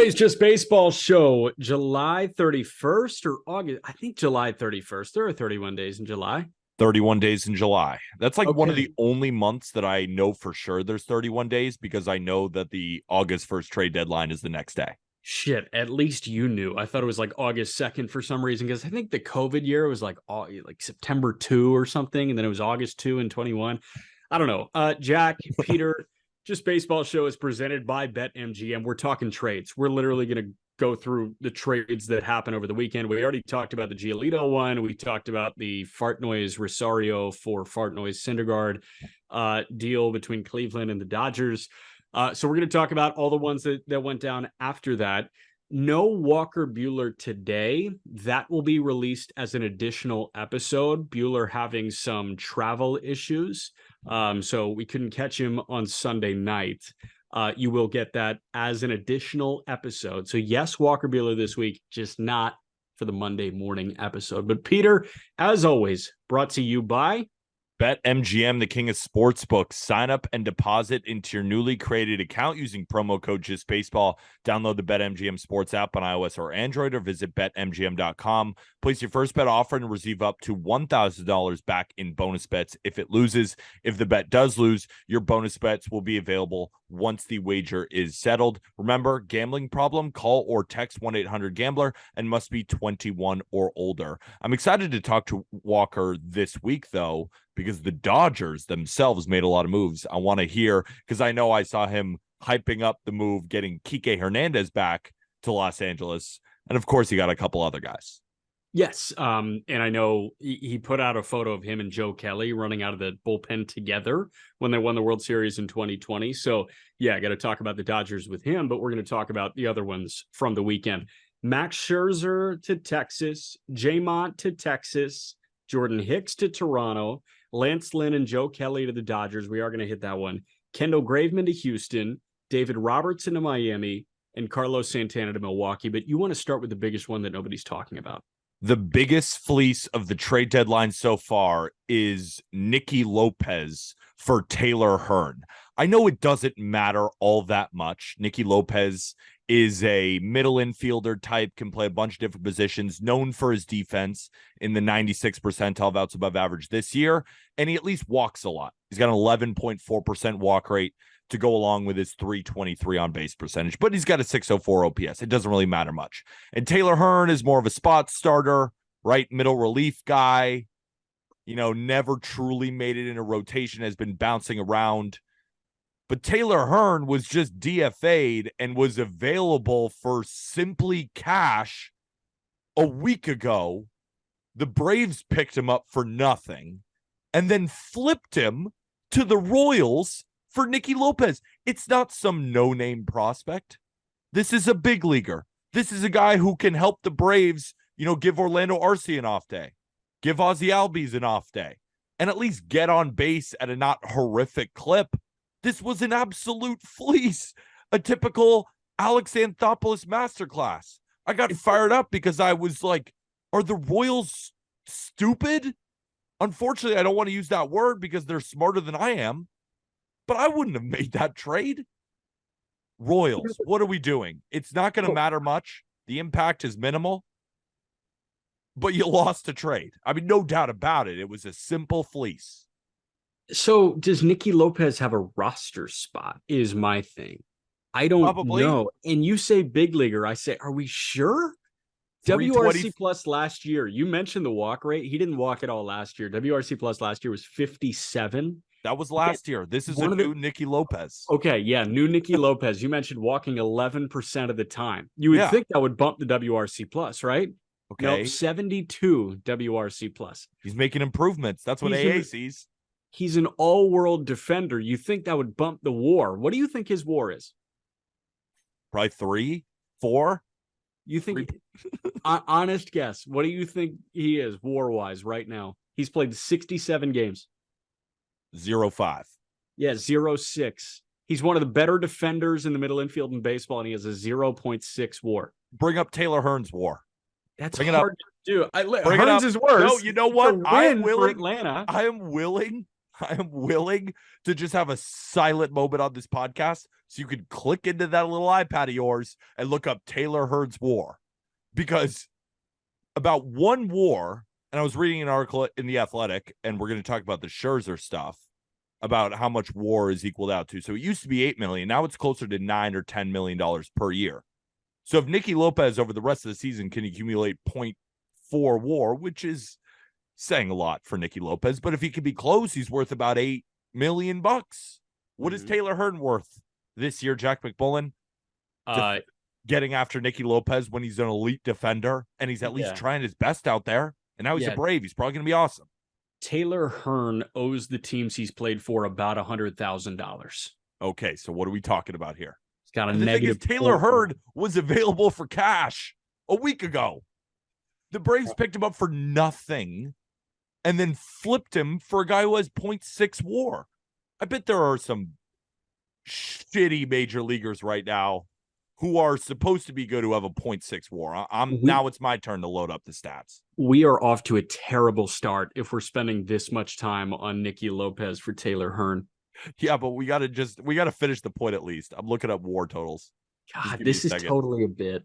Monday's Just Baseball show, July 31st or August. I think July 31st. There are 31 days in July. 31 days in July. That's like one of Okay. the only months that I know for sure there's 31 days because I know that the August 1st trade deadline is the next day. Shit, at least you knew. I thought it was like August 2nd for some reason because I think the COVID year was like September 2 or something, and then it was August 2 and 21. I don't know. Jack, Peter, Just Baseball show is presented by BetMGM. We're talking trades. We're literally going to go through the trades that happened over the weekend. We already talked about the Giolito one. We talked about the Fart Noise Rosario for Fart Noise Syndergaard deal between Cleveland and the Dodgers. So we're going to talk about all the ones that went down after that. No Walker Buehler today. That will be released as an additional episode. Buehler having some travel issues. So we couldn't catch him on Sunday night. You will get that as an additional episode. So yes, Walker Buehler this week, just not for the Monday morning episode. But Peter, as always, brought to you by BetMGM, the king of sportsbooks. Sign up and deposit into your newly created account using promo code JustBaseball. Download the BetMGM Sports app on iOS or Android or visit BetMGM.com. Place your first bet offer and receive up to $1,000 back in bonus bets if it loses. If the bet does lose, your bonus bets will be available once the wager is settled. Remember, gambling problem? Call or text 1-800-GAMBLER and must be 21 or older. I'm excited to talk to Walker this week, though, because the Dodgers themselves made a lot of moves. I want to hear, because I know I saw him hyping up the move, getting Kike Hernandez back to Los Angeles. And of course, he got a couple other guys. Yes. And I know he put out a photo of him and Joe Kelly running out of the bullpen together when they won the World Series in 2020. So yeah, I got to talk about the Dodgers with him, but we're going to talk about the other ones from the weekend. Max Scherzer to Texas, J-Mont to Texas, Jordan Hicks to Toronto, Lance Lynn and Joe Kelly to the Dodgers. We are going to hit that one. Kendall Graveman to Houston, David Robertson to Miami, and Carlos Santana to Milwaukee. But you want to start with the biggest one that nobody's talking about. The biggest fleece of the trade deadline so far is Nicky Lopez for Taylor Hearn. I know it doesn't matter all that much. Nicky Lopez is a middle infielder type, can play a bunch of different positions, known for his defense in the 96th percentile of outs above average this year, and he at least walks a lot. He's got an 11.4% walk rate to go along with his 323 on base percentage, but he's got a 604 OPS. It doesn't really matter much. And Taylor Hearn is more of a spot starter, right middle relief guy, never truly made it in a rotation, has been bouncing around. But Taylor Hearn was just DFA'd and was available for simply cash a week ago. The Braves picked him up for nothing and then flipped him to the Royals for Nicky Lopez. It's not some no-name prospect. This is a big leaguer. This is a guy who can help the Braves, give Orlando Arcia an off day, give Ozzie Albies an off day, and at least get on base at a not horrific clip. This was an absolute fleece, a typical Alex Anthopoulos masterclass. I got fired up because I was like, are the Royals stupid? Unfortunately, I don't want to use that word because they're smarter than I am, but I wouldn't have made that trade. Royals, what are we doing? It's not going to matter much. The impact is minimal, but you lost a trade. I mean, no doubt about it. It was a simple fleece. So does Nicky Lopez have a roster spot is my thing. I don't know. And you say big leaguer. I say, are we sure? WRC plus last year. You mentioned the walk rate. He didn't walk at all last year. WRC plus last year was 57. That was last year. This is a new Nicky Lopez. Okay, yeah, new Nicky Lopez. You mentioned walking 11% of the time. You would think that would bump the WRC plus, right? Okay. Nope, 72 WRC plus. He's making improvements. That's what AA sees. He's an all-world defender. You think that would bump the WAR. What do you think his WAR is? Probably 3, 4. You think, honest guess, what do you think he is WAR-wise right now? He's played 67 games. 0.5. Yeah, 0.6. He's one of the better defenders in the middle infield in baseball, and he has a 0.6 WAR. Bring up Taylor Hearn's WAR. That's hard to do. Hearn's is worse. No, you know what? I am willing. Atlanta. I am willing to just have a silent moment on this podcast so you could click into that little iPad of yours and look up Taylor Hearn's WAR. Because about one WAR, and I was reading an article in The Athletic, and we're going to talk about the Scherzer stuff, about how much WAR is equaled out to. So it used to be $8 million. Now it's closer to $9 or $10 million per year. So if Nicky Lopez over the rest of the season can accumulate 0.4 WAR, which is saying a lot for Nicky Lopez, but if he could be close, he's worth about $8 million. What is Taylor Hearn worth this year, Jack McMullen? Getting after Nicky Lopez when he's an elite defender and he's at least trying his best out there. And now he's a Brave. He's probably going to be awesome. Taylor Hearn owes the teams he's played for about $100,000. Okay, so what are we talking about here? He's got a negative. Taylor Hearn was available for cash a week ago. The Braves picked him up for nothing and then flipped him for a guy who has 0.6 WAR. I bet there are some shitty major leaguers right now who are supposed to be good who have a 0.6 WAR. Now it's my turn to load up the stats. We are off to a terrible start if we're spending this much time on Nicky Lopez for Taylor Hearn. Yeah, but we got to finish the point at least. I'm looking up WAR totals. God, this is totally a bit.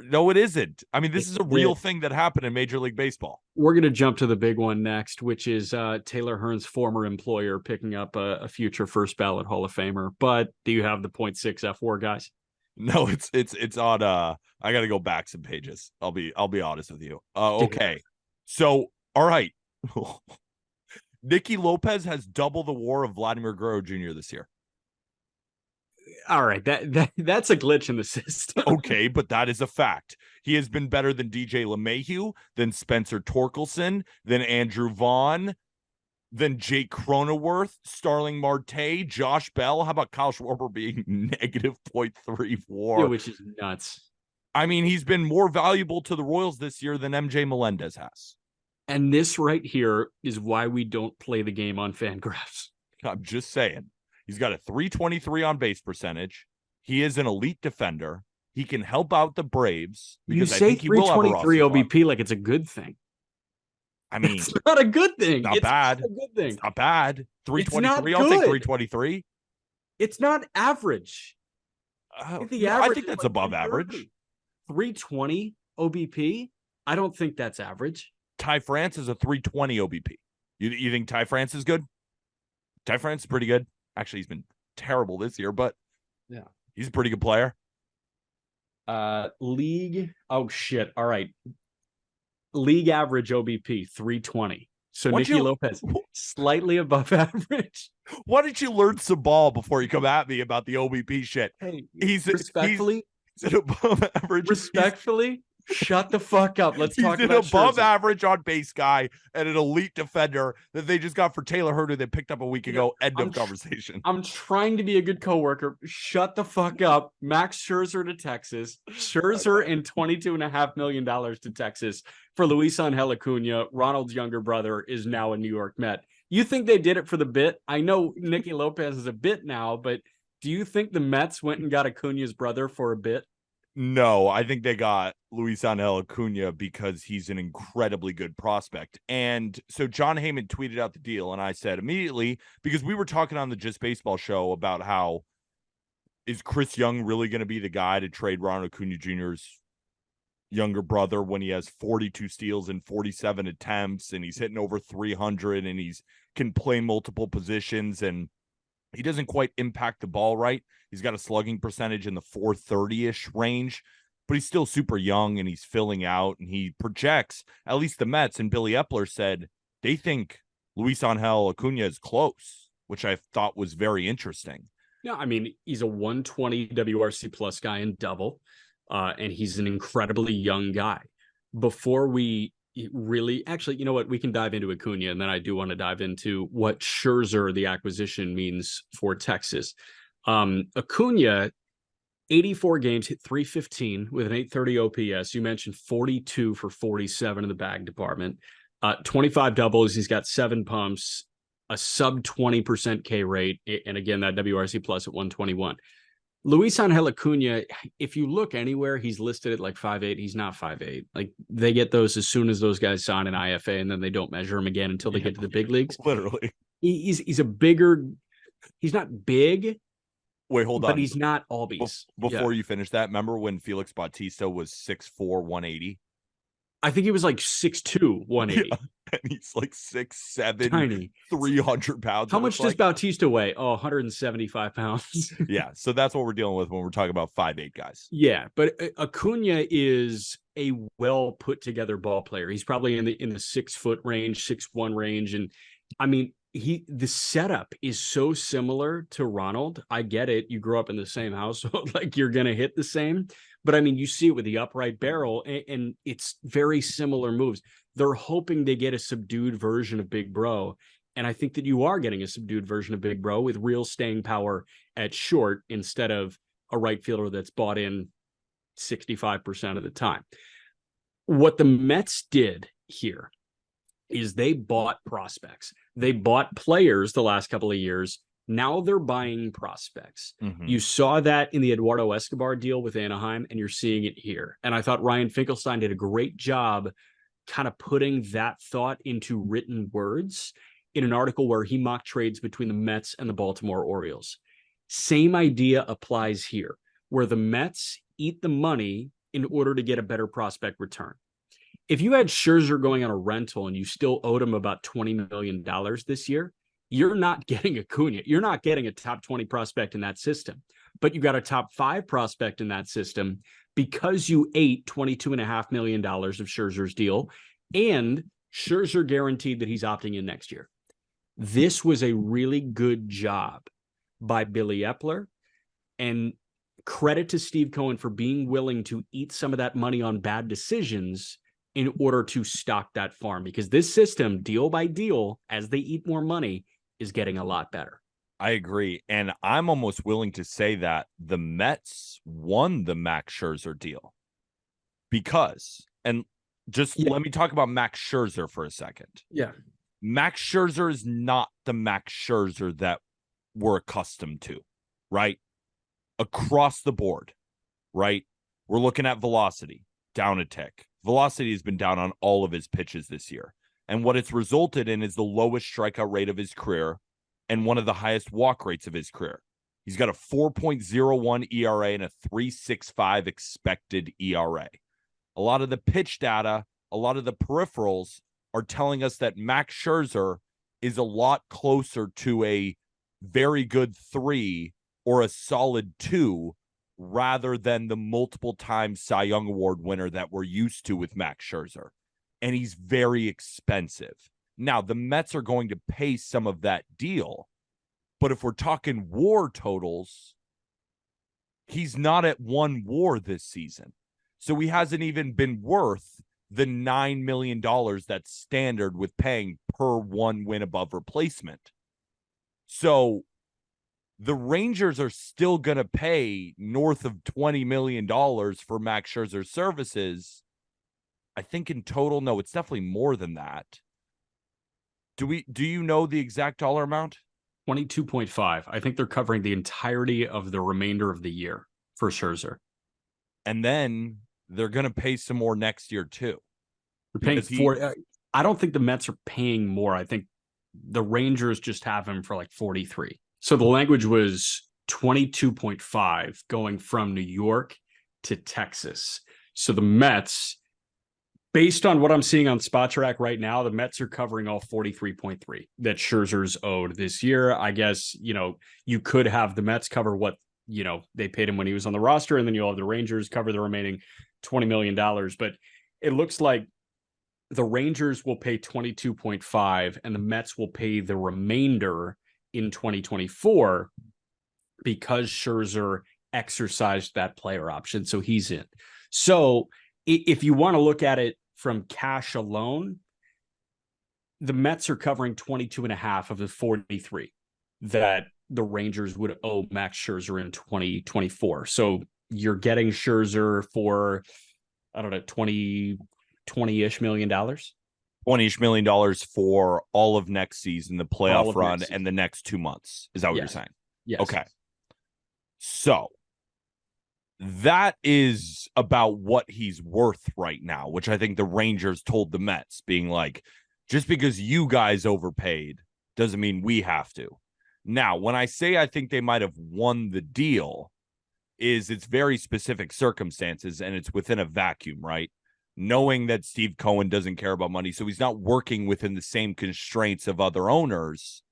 No, it isn't. I mean, this is a real thing that happened in Major League Baseball. We're going to jump to the big one next, which is Taylor Hearn's former employer picking up a future first ballot Hall of Famer. But do you have the 0.6 F4, guys? No, it's on. I got to go back some pages. I'll be honest with you. Okay, so all right, Nicky Lopez has double the WAR of Vladimir Guerrero Jr. this year. All right, that's a glitch in the system. Okay, but that is a fact. He has been better than DJ LeMahieu, than Spencer Torkelson, than Andrew Vaughn, than Jake Cronenworth, Starling Marte, Josh Bell. How about Kyle Schwarber being negative 0.3 WAR? Yeah, which is nuts. I mean, he's been more valuable to the Royals this year than MJ Melendez has. And this right here is why we don't play the game on Fangraphs. I'm just saying. He's got a 323 on base percentage. He is an elite defender. He can help out the Braves. You say 323 OBP like it's a good thing. I mean, it's not a good thing. Not bad. Not a good thing. It's not bad. 323. I'll take 323. It's not average. I think that's above average. 320 OBP. I don't think that's average. Ty France is a 320 OBP. You think Ty France is good? Ty France is pretty good. Actually, he's been terrible this year, but yeah, he's a pretty good player. League. Oh shit. All right. League average OBP 320. So Nicky Lopez slightly above average. Why didn't you learn some ball before you come at me about the OBP shit? Hey, he's respectfully, he's an above average. Respectfully, shut the fuck up. Let's talk about He's an above average on base guy and an elite defender that they just got for Taylor Hearn, who they picked up a week ago. End of conversation. I'm trying to be a good coworker. Shut the fuck up. Max Scherzer to Texas. Scherzer and $22.5 million to Texas for Luis Angel Acuna. Ronald's younger brother is now a New York Met. You think they did it for the bit? I know Nicky Lopez is a bit now, but do you think the Mets went and got Acuna's brother for a bit? No, I think they got Luis Angel Acuna because he's an incredibly good prospect. And so John Heyman tweeted out the deal, and I said immediately, because we were talking on the Just Baseball show about how is Chris Young really going to be the guy to trade Ronald Acuna Jr.'s younger brother when he has 42 steals and 47 attempts, and he's hitting over 300, and he's can play multiple positions, and he doesn't quite impact the ball right. He's got a slugging percentage in the 430-ish range, but he's still super young and he's filling out, and he projects, at least the Mets and Billy Epler said, they think Luis Angel Acuna is close, which I thought was very interesting. Yeah, I mean, he's a 120 WRC plus guy in double, and he's an incredibly young guy. Before we really, actually, you know what? We can dive into Acuna, and then I do want to dive into what Scherzer, the acquisition, means for Texas. Acuna, 84 games, hit 315 with an 830 OPS. You mentioned 42 for 47 in the bag department. 25 doubles. He's got 7 pumps, a sub 20% K rate, and again, that WRC plus at 121. Luis Angel Acuna, if you look anywhere, he's listed at like 5'8". He's not 5'8". Like, they get those as soon as those guys sign an IFA, and then they don't measure him again until they get to the big leagues. Literally. He's a bigger, he's not big, Wait, hold but on. he's not Albies. Before you finish that, remember when Felix Bautista was 6'4", 180? I think he was like 6'2", 180. Yeah, and he's like 6'7", Tiny. 300 pounds. How much does Bautista weigh? Oh, 175 pounds. Yeah, so that's what we're dealing with when we're talking about 5'8" guys. Yeah, but Acuna is a well put together ball player. He's probably in the 6 foot range, 6'1" range, and I mean the setup is so similar to Ronald. I get it. You grew up in the same household, like you're gonna hit the same. But I mean, you see it with the upright barrel, and it's very similar moves. They're hoping they get a subdued version of Big Bro. And I think that you are getting a subdued version of Big Bro with real staying power at short instead of a right fielder that's bought in 65% of the time. What the Mets did here is they bought prospects. They bought players the last couple of years. Now they're buying prospects. Mm-hmm. You saw that in the Eduardo Escobar deal with Anaheim, and you're seeing it here. And I thought Ryan Finkelstein did a great job kind of putting that thought into written words in an article where he mocked trades between the Mets and the Baltimore Orioles. Same idea applies here, where the Mets eat the money in order to get a better prospect return. If you had Scherzer going on a rental and you still owed him about $20 million this year, you're not getting Acuna. You're not getting a top 20 prospect in that system, but you got a top 5 prospect in that system because you ate $22.5 million of Scherzer's deal, and Scherzer guaranteed that he's opting in next year. This was a really good job by Billy Epler, and credit to Steve Cohen for being willing to eat some of that money on bad decisions in order to stock that farm, because this system, deal by deal, as they eat more money, is getting a lot better. I agree. And I'm almost willing to say that the Mets won the Max Scherzer deal because, and let me talk about Max Scherzer for a second. Yeah. Max Scherzer is not the Max Scherzer that we're accustomed to, right? Across the board, right? We're looking at velocity, down a tick. Velocity has been down on all of his pitches this year. And what it's resulted in is the lowest strikeout rate of his career and one of the highest walk rates of his career. He's got a 4.01 ERA and a 3.65 expected ERA. A lot of the pitch data, a lot of the peripherals are telling us that Max Scherzer is a lot closer to a very good 3 or a solid 2 rather than the multiple time Cy Young Award winner that we're used to with Max Scherzer. And he's very expensive. Now, the Mets are going to pay some of that deal, but if we're talking WAR totals, he's not at 1 WAR this season. So he hasn't even been worth the $9 million that's standard with paying per 1 win above replacement. So the Rangers are still going to pay north of $20 million for Max Scherzer's services. I think in total, no, it's definitely more than that. Do you know the exact dollar amount? 22.5. I think they're covering the entirety of the remainder of the year for Scherzer. And then they're going to pay some more next year too. They're paying I don't think the Mets are paying more. I think the Rangers just have him for like 43. So the language was 22.5 going from New York to Texas. So the Mets, based on what I'm seeing on SpotTrack right now, the Mets are covering all 43.3 that Scherzer's owed this year. I guess, you could have the Mets cover what, they paid him when he was on the roster, and then you'll have the Rangers cover the remaining $20 million. But it looks like the Rangers will pay 22.5 and the Mets will pay the remainder in 2024 because Scherzer exercised that player option. So he's in. So if you want to look at it from cash alone, the Mets are covering 22.5 of the 43 that the Rangers would owe Max Scherzer in 2024. So you're getting Scherzer for, I don't know, 20-ish million dollars. $20-ish million for all of next season, the playoff run, and the next 2 months. Is that what you're saying? Yes. Okay. So that is about what he's worth right now, which I think the Rangers told the Mets, being like, just because you guys overpaid doesn't mean we have to. Now, when I say I think they might have won the deal, it's very specific circumstances and it's within a vacuum, right? Knowing that Steve Cohen doesn't care about money, so he's not working within the same constraints of other owners,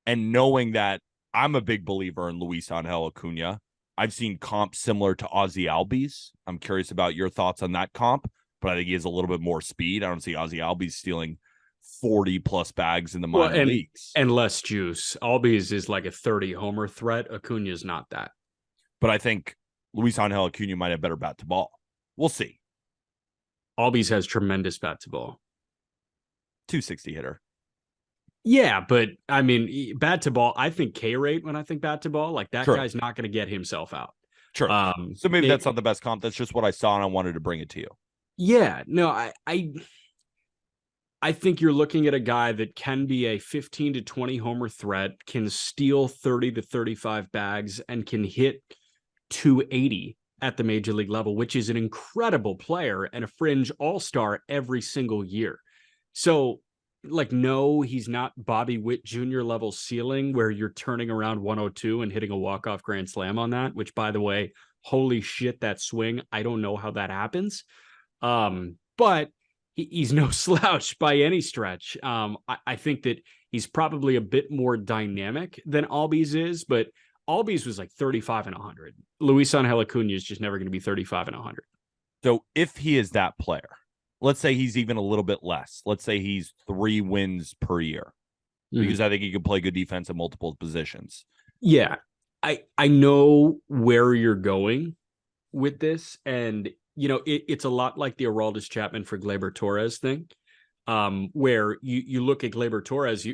and knowing that I'm a big believer in Luis Angel Acuna. I've seen comps similar to Ozzy Albies. I'm curious about your thoughts on that comp, but I think he has a little bit more speed. I don't see Ozzy Albies stealing 40 plus bags in the minor leagues. And less juice. Albies is like a 30 homer threat. Acuna's not that. But I think Luis Angel Acuna might have better bat to ball. We'll see. Albies has tremendous bat to ball. 260 hitter. Yeah, but I mean, bat to ball, I think K rate when I think bat to ball, like that guy's not going to get himself out. Sure. So maybe that's not the best comp. That's just what I saw, and I wanted to bring it to you. Yeah, no, I think you're looking at a guy that can be a 15 to 20 homer threat, can steal 30 to 35 bags, and can hit 280 at the major league level, which is an incredible player and a fringe all-star every single year. So, like, no, he's not Bobby Witt Jr. level ceiling where you're turning around 102 and hitting a walk-off grand slam on that, which, by the way, holy shit, that swing. I don't know how that happens. But he's no slouch by any stretch. I think that he's probably a bit more dynamic than Albies is, but Albies was like 35 and 100. Luis Angel Acuna is just never going to be 35 and 100. So if he is that player, let's say he's even a little bit less. Let's say he's 3 wins per year, because I think he can play good defense at multiple positions. Yeah, I know where you're going with this, and you know it's a lot like the Aroldis Chapman for Gleyber Torres thing, where you look at Gleyber Torres.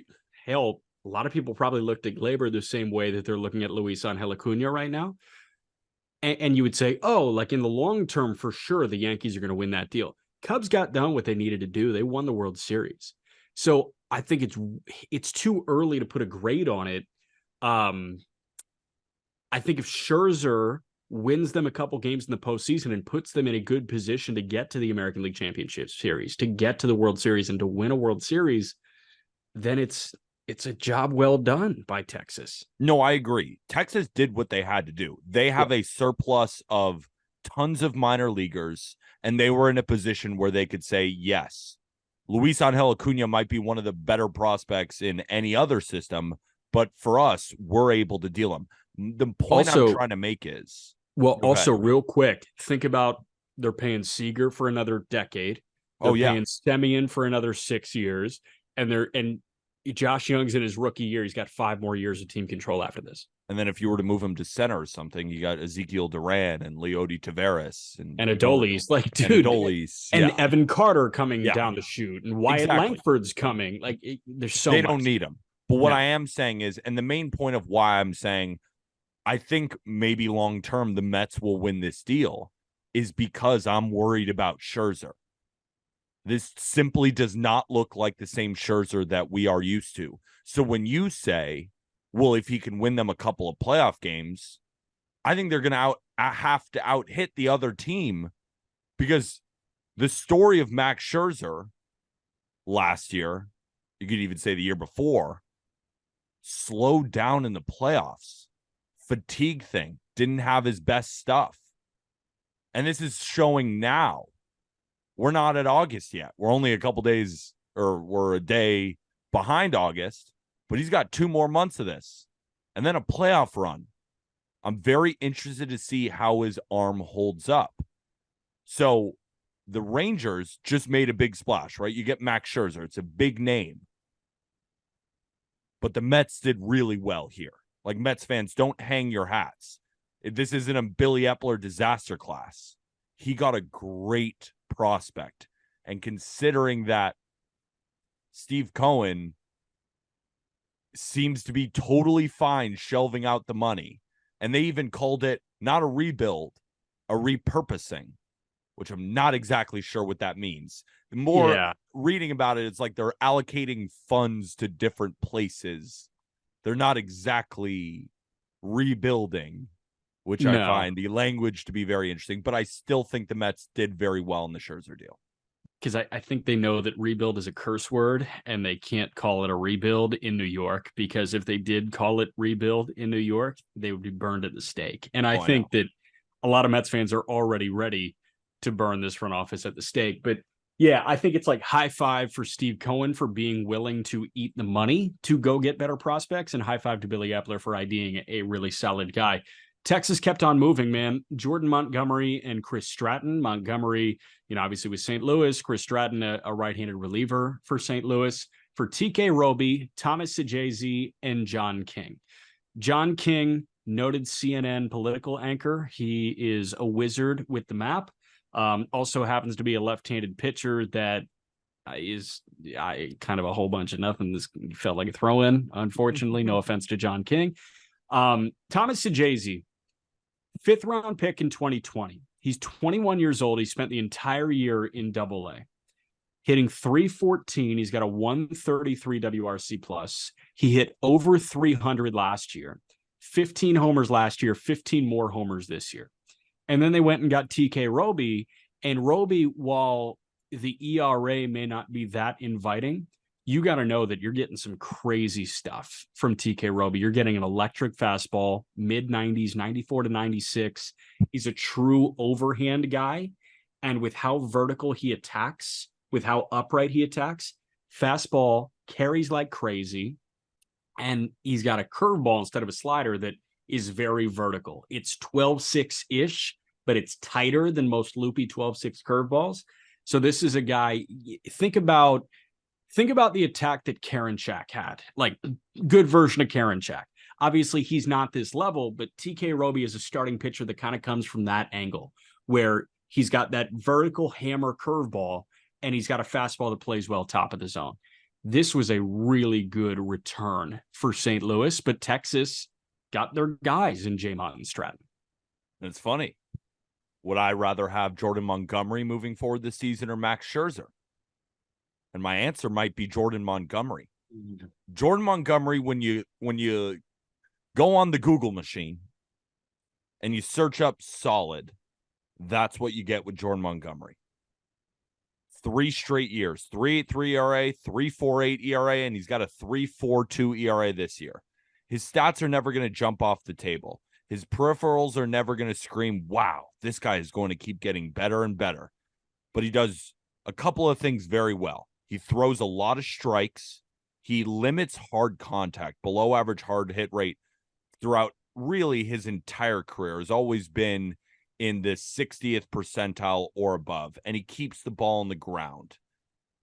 A lot of people probably looked at Gleyber the same way that they're looking at Luis Angel Acuna right now. And you would say, oh, like in the long term, for sure, the Yankees are going to win that deal. Cubs got done what they needed to do. They won the World Series. So I think it's too early to put a grade on it. I think if Scherzer wins them a couple games in the postseason and puts them in a good position to get to the American League Championship Series, to get to the World Series and to win a World Series, then it's a job well done by Texas. No, I agree. Texas did what they had to do. They have a surplus of tons of minor leaguers, and they were in a position where they could say, yes, Luis Angel Acuna might be one of the better prospects in any other system, but for us, we're able to deal him. The point I'm trying to make is... Well, also, real quick, think about they're paying Seager for another decade. They're paying Semien for another 6 years, and Josh Young's in his rookie year. He's got 5 more years of team control after this. And then if you were to move him to center or something, you got Ezekiel Duran and Leody Taveras and Adolis, like, dude, and Evan Carter coming down the chute, and Wyatt Langford's coming. Like, there's so much. They don't need him. But what I am saying is, and the main point of why I'm saying I think maybe long term the Mets will win this deal is because I'm worried about Scherzer. This simply does not look like the same Scherzer that we are used to. So when you say, well, if he can win them a couple of playoff games, I think they're going to have to out-hit the other team, because the story of Max Scherzer last year, you could even say the year before, slowed down in the playoffs. Fatigue thing, didn't have his best stuff. And this is showing now. We're not at August yet. We're only a couple days, or we're a day behind August, but he's got 2 more months of this and then a playoff run. I'm very interested to see how his arm holds up. So the Rangers just made a big splash, right? You get Max Scherzer. It's a big name. But the Mets did really well here. Like, Mets fans, don't hang your hats. This isn't a Billy Epler disaster class. He got a great prospect. And considering that Steve Cohen seems to be totally fine shelving out the money, and they even called it not a rebuild, a repurposing, which I'm not exactly sure what that means. The more reading about it, it's like they're allocating funds to different places. They're not exactly rebuilding, which I find the language to be very interesting, but I still think the Mets did very well in the Scherzer deal. because I think they know that rebuild is a curse word and they can't call it a rebuild in New York, because if they did call it rebuild in New York, they would be burned at the stake. And I think that a lot of Mets fans are already ready to burn this front office at the stake. But yeah, I think it's like high five for Steve Cohen for being willing to eat the money to go get better prospects, and high five to Billy Epler for IDing a really solid guy. Texas kept on moving, man. Jordan Montgomery and Chris Stratton. Montgomery, obviously with St. Louis. Chris Stratton, a right-handed reliever for St. Louis. For TK Roby, Thomas Sajazi, and John King. John King, noted CNN political anchor. He is a wizard with the map. Also happens to be a left-handed pitcher that is kind of a whole bunch of nothing. This felt like a throw-in, unfortunately. No offense to John King. Thomas Sajazi, 5th-round pick in 2020. He's 21 years old. He spent the entire year in Double-A, hitting .314. He's got a 133 WRC plus. He hit over 300 last year, 15 homers last year, 15 more homers this year. And then they went and got TK Roby. And Roby, while the ERA may not be that inviting, you got to know that you're getting some crazy stuff from TK Roby. You're getting an electric fastball, mid-90s, 94 to 96. He's a true overhand guy. And with how vertical he attacks, with how upright he attacks, fastball carries like crazy. And he's got a curveball instead of a slider that is very vertical. It's 12-6-ish, but it's tighter than most loopy 12-6 curveballs. So this is a guy, think about the attack that Karinchak had, like good version of Karinchak. Obviously, he's not this level, but TK Roby is a starting pitcher that kind of comes from that angle, where he's got that vertical hammer curveball and he's got a fastball that plays well top of the zone. This was a really good return for St. Louis, but Texas got their guys in J-Mont and Stratton. It's funny. Would I rather have Jordan Montgomery moving forward this season or Max Scherzer? And my answer might be Jordan Montgomery. Jordan Montgomery, when you go on the Google machine and you search up solid, that's what you get with Jordan Montgomery. 3 straight years, 3.83 ERA, 3.48 ERA, and he's got a 3.42 ERA this year. His stats are never going to jump off the table. His peripherals are never going to scream, wow, this guy is going to keep getting better and better. But he does a couple of things very well. He throws a lot of strikes. He limits hard contact, below average hard hit rate throughout really his entire career. Has always been in the 60th percentile or above, and he keeps the ball on the ground.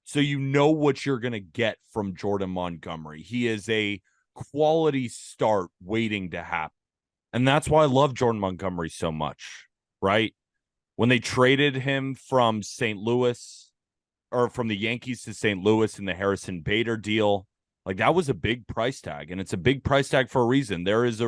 So you know what you're going to get from Jordan Montgomery. He is a quality start waiting to happen. And that's why I love Jordan Montgomery so much, right? When they traded him from St. Louis, or from the Yankees to St. Louis in the Harrison Bader deal, like that was a big price tag, and it's a big price tag for a reason. There is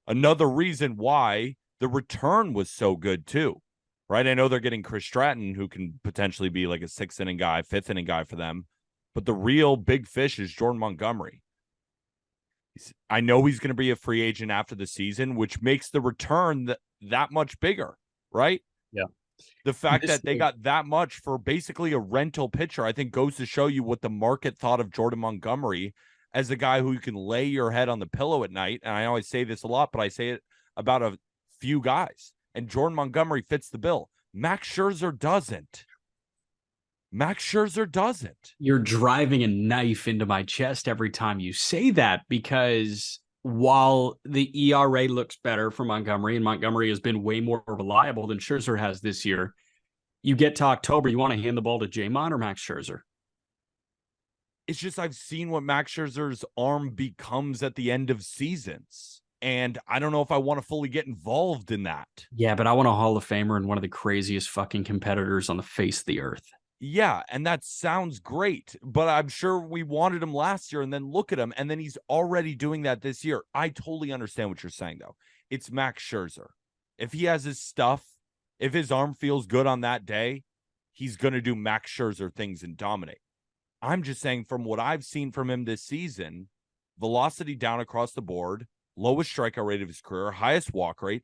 another reason why the return was so good too, right? I know they're getting Chris Stratton, who can potentially be like a 6th inning guy, 5th inning guy for them, but the real big fish is Jordan Montgomery. I know he's going to be a free agent after the season, which makes the return that much bigger, right? Yeah. The fact that they got that much for basically a rental pitcher, I think goes to show you what the market thought of Jordan Montgomery as a guy who you can lay your head on the pillow at night. And I always say this a lot, but I say it about a few guys. And Jordan Montgomery fits the bill. Max Scherzer doesn't. Max Scherzer doesn't. You're driving a knife into my chest every time you say that, because while the ERA looks better for Montgomery, and Montgomery has been way more reliable than Scherzer has this year, you get to October, you want to hand the ball to J-Mont or Max Scherzer? It's just I've seen what Max Scherzer's arm becomes at the end of seasons, and I don't know if I want to fully get involved in that. Yeah, but I want a Hall of Famer and one of the craziest fucking competitors on the face of the earth. Yeah, and that sounds great, but I'm sure we wanted him last year, and then look at him, and then he's already doing that this year. I totally understand what you're saying, though. It's Max Scherzer. If he has his stuff, if his arm feels good on that day, he's going to do Max Scherzer things and dominate. I'm just saying, from what I've seen from him this season, velocity down across the board, lowest strikeout rate of his career, highest walk rate,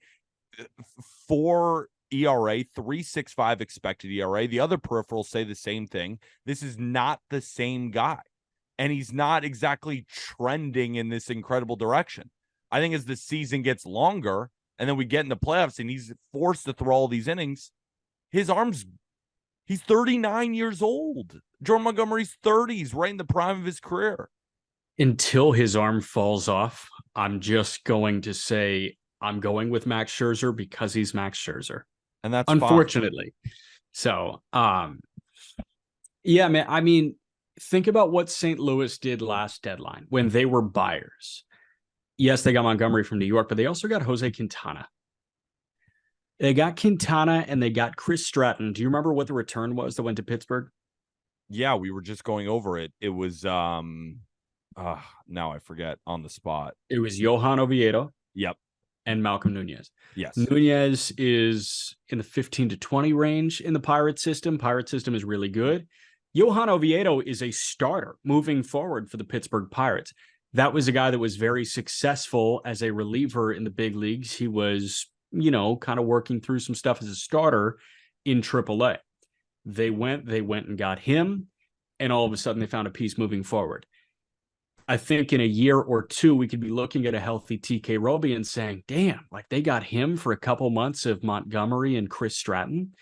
4 ERA, 3.65 expected ERA. The other peripherals say the same thing. This is not the same guy. And he's not exactly trending in this incredible direction. I think as the season gets longer and then we get in the playoffs and he's forced to throw all these innings, his arms, he's 39 years old. Jordan Montgomery's 30. He's right in the prime of his career. Until his arm falls off, I'm just going to say I'm going with Max Scherzer because he's Max Scherzer. And that's unfortunately. Fine. So, yeah, man, I mean, think about what St. Louis did last deadline when they were buyers. Yes, they got Montgomery from New York, but they also got Jose Quintana. They got Quintana and they got Chris Stratton. Do you remember what the return was that went to Pittsburgh? Yeah, we were just going over it. It was now I forget on the spot. It was Johan Oviedo. Yep. And Malcolm Nunez. Yes. Nunez is in the 15 to 20 range in the Pirate system. Pirate system is really good. Johan Oviedo is a starter moving forward for the Pittsburgh Pirates. That was a guy that was very successful as a reliever in the big leagues. He was, kind of working through some stuff as a starter in AAA. They went and got him, and all of a sudden they found a piece moving forward. I think in a year or two, we could be looking at a healthy TK Roby and saying, damn, like they got him for a couple months of Montgomery and Chris Stratton.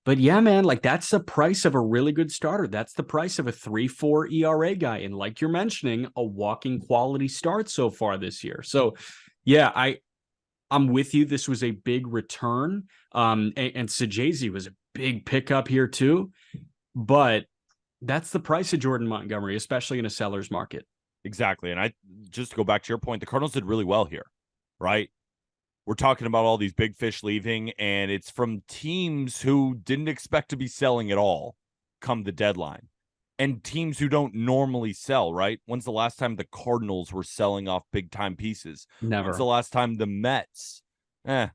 But yeah, man, like that's the price of a really good starter. That's the price of a 3.4 ERA guy. And like you're mentioning, a walking quality start so far this year. So yeah, I'm with you. This was a big return. And Sajazi was a big pickup here too. But that's the price of Jordan Montgomery, especially in a seller's market. Exactly. And just to go back to your point, the Cardinals did really well here, right? We're talking about all these big fish leaving, and it's from teams who didn't expect to be selling at all come the deadline, and teams who don't normally sell, right? When's the last time the Cardinals were selling off big-time pieces? Never. When's the last time the Mets, at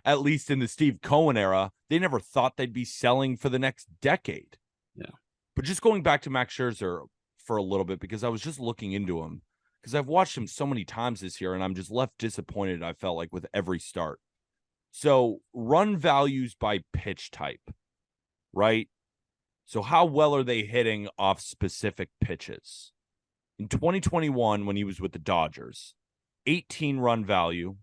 least in the Steve Cohen era, they never thought they'd be selling for the next decade. Yeah. But just going back to Max Scherzer for a little bit, because I was just looking into him, because I've watched him so many times this year and I'm just left disappointed, I felt like, with every start. So run values by pitch type, right? So how well are they hitting off specific pitches? In 2021, when he was with the Dodgers, 18 run value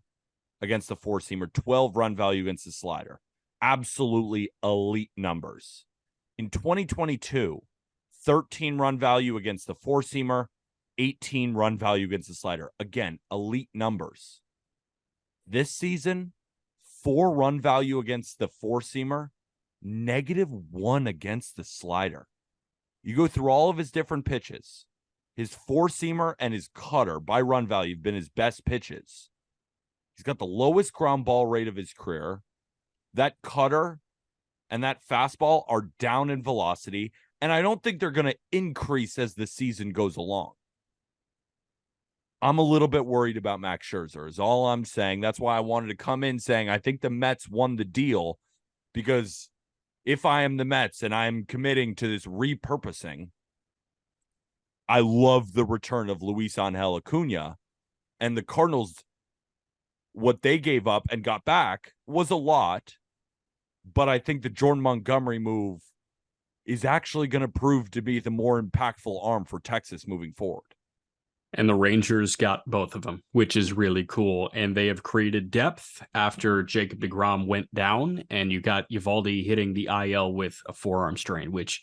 against the four-seamer, 12 run value against the slider. Absolutely elite numbers. In 2022, 13 run value against the four-seamer, 18 run value against the slider. Again, elite numbers. This season, 4 run value against the four-seamer, -1 against the slider. You go through all of his different pitches. His four-seamer and his cutter by run value have been his best pitches. He's got the lowest ground ball rate of his career. That cutter and that fastball are down in velocity, and I don't think they're going to increase as the season goes along. I'm a little bit worried about Max Scherzer is all I'm saying. That's why I wanted to come in saying I think the Mets won the deal, because if I am the Mets and I'm committing to this repurposing, I love the return of Luis Angel Acuna, and the Cardinals, what they gave up and got back was a lot, but I think the Jordan Montgomery move is actually going to prove to be the more impactful arm for Texas moving forward. And the Rangers got both of them, which is really cool. And they have created depth after Jacob deGrom went down, and you got Eovaldi hitting the IL with a forearm strain, which,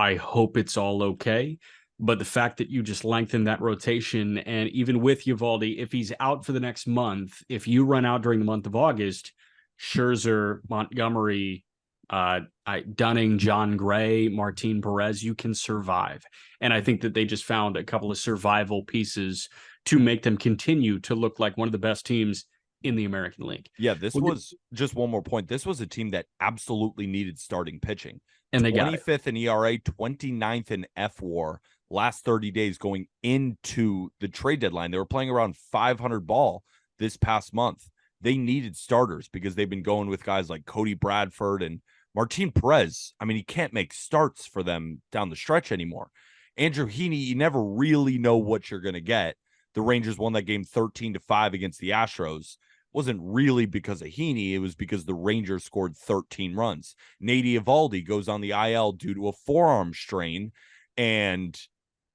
I hope it's all okay. But the fact that you just lengthen that rotation, and even with Eovaldi, if he's out for the next month, if you run out during the month of August, Scherzer, Montgomery, Dunning, John Gray, Martin Perez, you can survive. And I think that they just found a couple of survival pieces to make them continue to look like one of the best teams in the American League. Yeah, this was just one more point. This was a team that absolutely needed starting pitching. And they got 25th in ERA, 29th in FWAR last 30 days going into the trade deadline. They were playing around 500 ball this past month. They needed starters because they've been going with guys like Cody Bradford and Martin Perez. I mean, he can't make starts for them down the stretch anymore. Andrew Heaney, you never really know what you're going to get. The Rangers won that game 13-5 against the Astros. wasn't really because of Heaney. It was because the Rangers scored 13 runs. Nate Eovaldi goes on the IL due to a forearm strain, and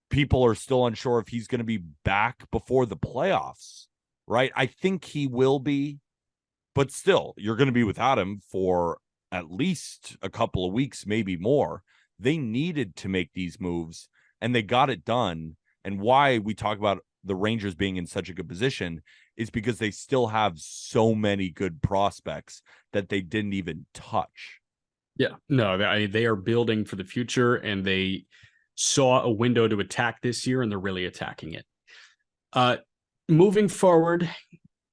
people are still unsure if he's going to be back before the playoffs, right? I think he will be, but still, you're going to be without him for at least a couple of weeks, maybe more. They needed to make these moves, and they got it done. And why we talk about the Rangers being in such a good position is because they still have so many good prospects that they didn't even touch. Yeah, no, they are building for the future, and they saw a window to attack this year, and they're really attacking it. Moving forward,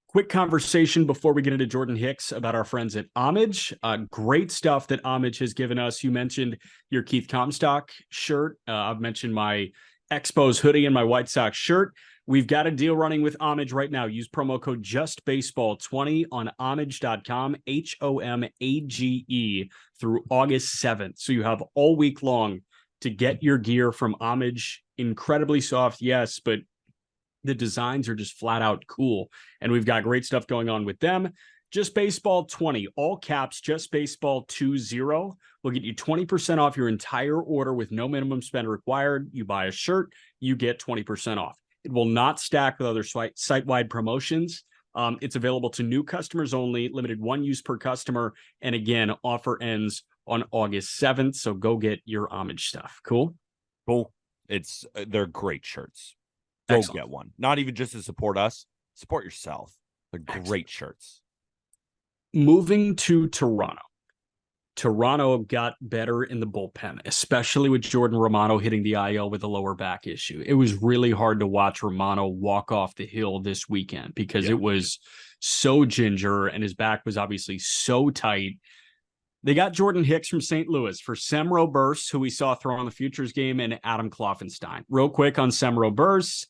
quick conversation before we get into Jordan Hicks about our friends at Homage. Great stuff that Homage has given us. You mentioned your Keith Comstock shirt. I've mentioned my Expos hoodie and my White Sox shirt. We've got a deal running with Homage right now. Use promo code JustBaseball20 on homage.com, HOMAGE, through August 7th. So you have all week long to get your gear from Homage. Incredibly soft, yes, but the designs are just flat out cool. And we've got great stuff going on with them. Just Baseball 20, all caps, Just Baseball 20 will get you 20% off your entire order with no minimum spend required. You buy a shirt, you get 20% off. It will not stack with other site-wide promotions. It's available to new customers only, limited one use per customer. And again, offer ends on August 7th. So go get your Homage stuff. Cool? Cool. They're great shirts. Go Excellent. get one. Not even just to support us, support yourself. They're great shirts. Moving to Toronto. Toronto got better in the bullpen, especially with Jordan Romano hitting the IL with a lower back issue. It was really hard to watch Romano walk off the hill this weekend because it was so ginger and his back was obviously so tight. They got Jordan Hicks from St. Louis for Sem Roberts, who we saw throw on the Futures game, and Adam Kloffenstein. Real quick on Sem Roberts,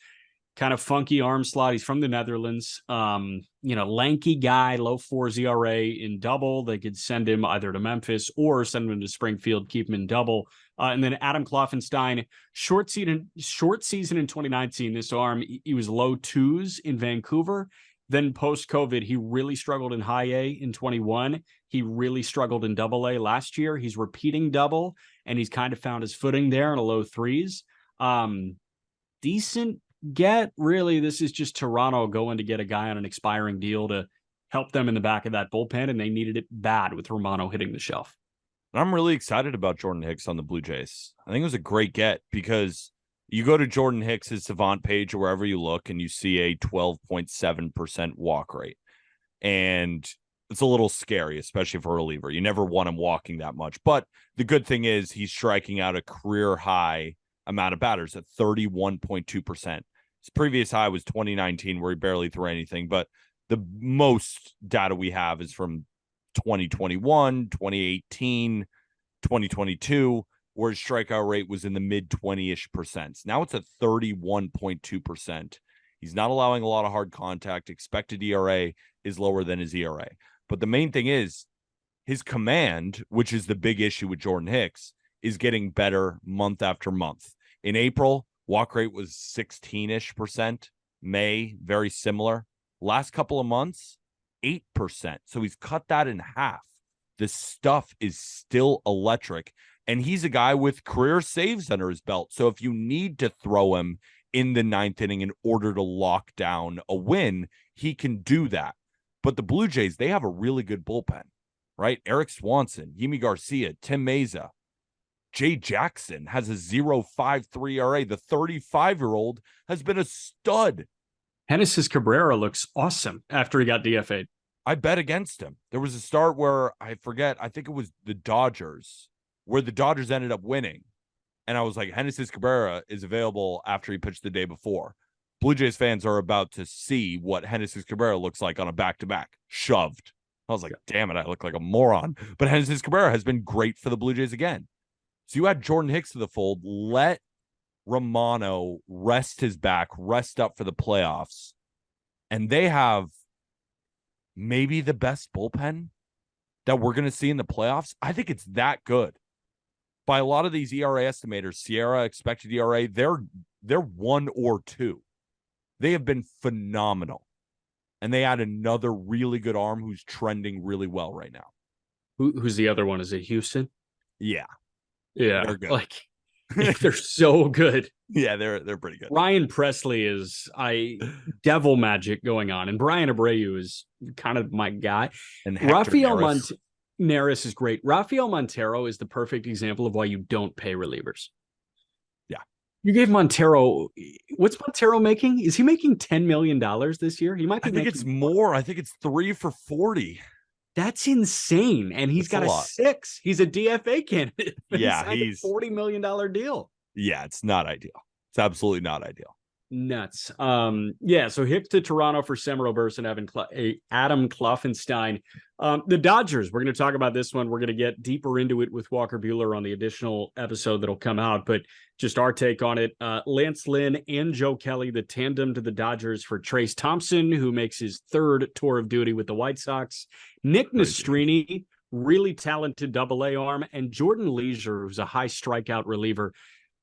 kind of funky arm slot. He's from the Netherlands. Lanky guy, low 4 ERA in double. They could send him either to Memphis or send him to Springfield, keep him in double. And then Adam Kloffenstein, short season in 2019. This arm, he was low 2s in Vancouver. Then post-COVID, he really struggled in high A in 21. He really struggled in double A last year. He's repeating double, and he's kind of found his footing there in a low 3s. Decent get, really. This is just Toronto going to get a guy on an expiring deal to help them in the back of that bullpen, and they needed it bad with Romano hitting the shelf. I'm really excited about Jordan Hicks on the Blue Jays. I think it was a great get because you go to Jordan Hicks' Savant page or wherever you look, and you see a 12.7% walk rate. And it's a little scary, especially for a reliever. You never want him walking that much. But the good thing is he's striking out a career high amount of batters at 31.2%. His previous high was 2019, where he barely threw anything. But the most data we have is from 2021, 2018, 2022, where his strikeout rate was in the mid 20-ish percent. Now it's at 31.2%. He's not allowing a lot of hard contact. Expected ERA is lower than his ERA. But the main thing is his command, which is the big issue with Jordan Hicks, is getting better month after month. In April, walk rate was 16-ish percent. May, very similar. Last couple of months, 8%. So he's cut that in half. The stuff is still electric. And he's a guy with career saves under his belt. So if you need to throw him in the 9th inning in order to lock down a win, he can do that. But the Blue Jays, they have a really good bullpen, right? Eric Swanson, Yimi Garcia, Tim Meza. Jay Jackson has a 0.53 ERA. The 35-year-old has been a stud. Genesis Cabrera looks awesome after he got DFA'd. I bet against him. There was a start where I think it was the Dodgers, where the Dodgers ended up winning. And I was like, Genesis Cabrera is available after he pitched the day before. Blue Jays fans are about to see what Genesis Cabrera looks like on a back-to-back. Shoved. I was like, damn it, I look like a moron. But Genesis Cabrera has been great for the Blue Jays again. So you add Jordan Hicks to the fold, let Romano rest his back, rest up for the playoffs. And they have maybe the best bullpen that we're going to see in the playoffs. I think it's that good. By a lot of these ERA estimators, Sierra expected ERA, they're 1 or 2. They have been phenomenal. And they add another really good arm who's trending really well right now. Who's the other one? Is it Houston? Yeah, Yeah, they're good. like they're so good. Yeah, they're pretty good. Ryan Presley is devil magic going on, and Brian Abreu is kind of my guy. And Hector Neris is great. Rafael Montero is the perfect example of why you don't pay relievers. Yeah. You gave Montero, what's Montero making? Is he making $10 million this year? He might be. I think it's more. I think it's 3 for 40. That's insane. And he's got a 6. He's a DFA candidate. Yeah, he's a $40 million deal. Yeah, it's not ideal. It's absolutely not ideal. Nuts. Yeah, so Hicks to Toronto for Sam Roberts and Adam Kloffenstein. The Dodgers, we're going to talk about this one. We're going to get deeper into it with Walker Buehler on the additional episode that'll come out, but just our take on it. Lance Lynn and Joe Kelly, the tandem to the Dodgers for Trace Thompson, who makes his 3rd tour of duty with the White Sox. Nick Nastrini, really talented double-A arm, and Jordan Leisure, who's a high strikeout reliever.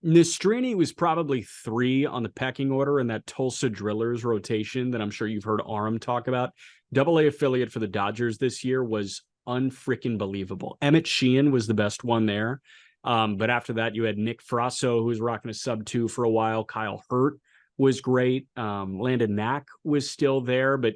Nastrini was probably 3 on the pecking order in that Tulsa Drillers rotation that I'm sure you've heard Aram talk about. Double-A affiliate for the Dodgers this year was unfreaking believable. Emmett Sheehan was the best one there. But after that, you had Nick Frasso, who was rocking a sub-2 for a while. Kyle Hurt was great. Landon Knack was still there, but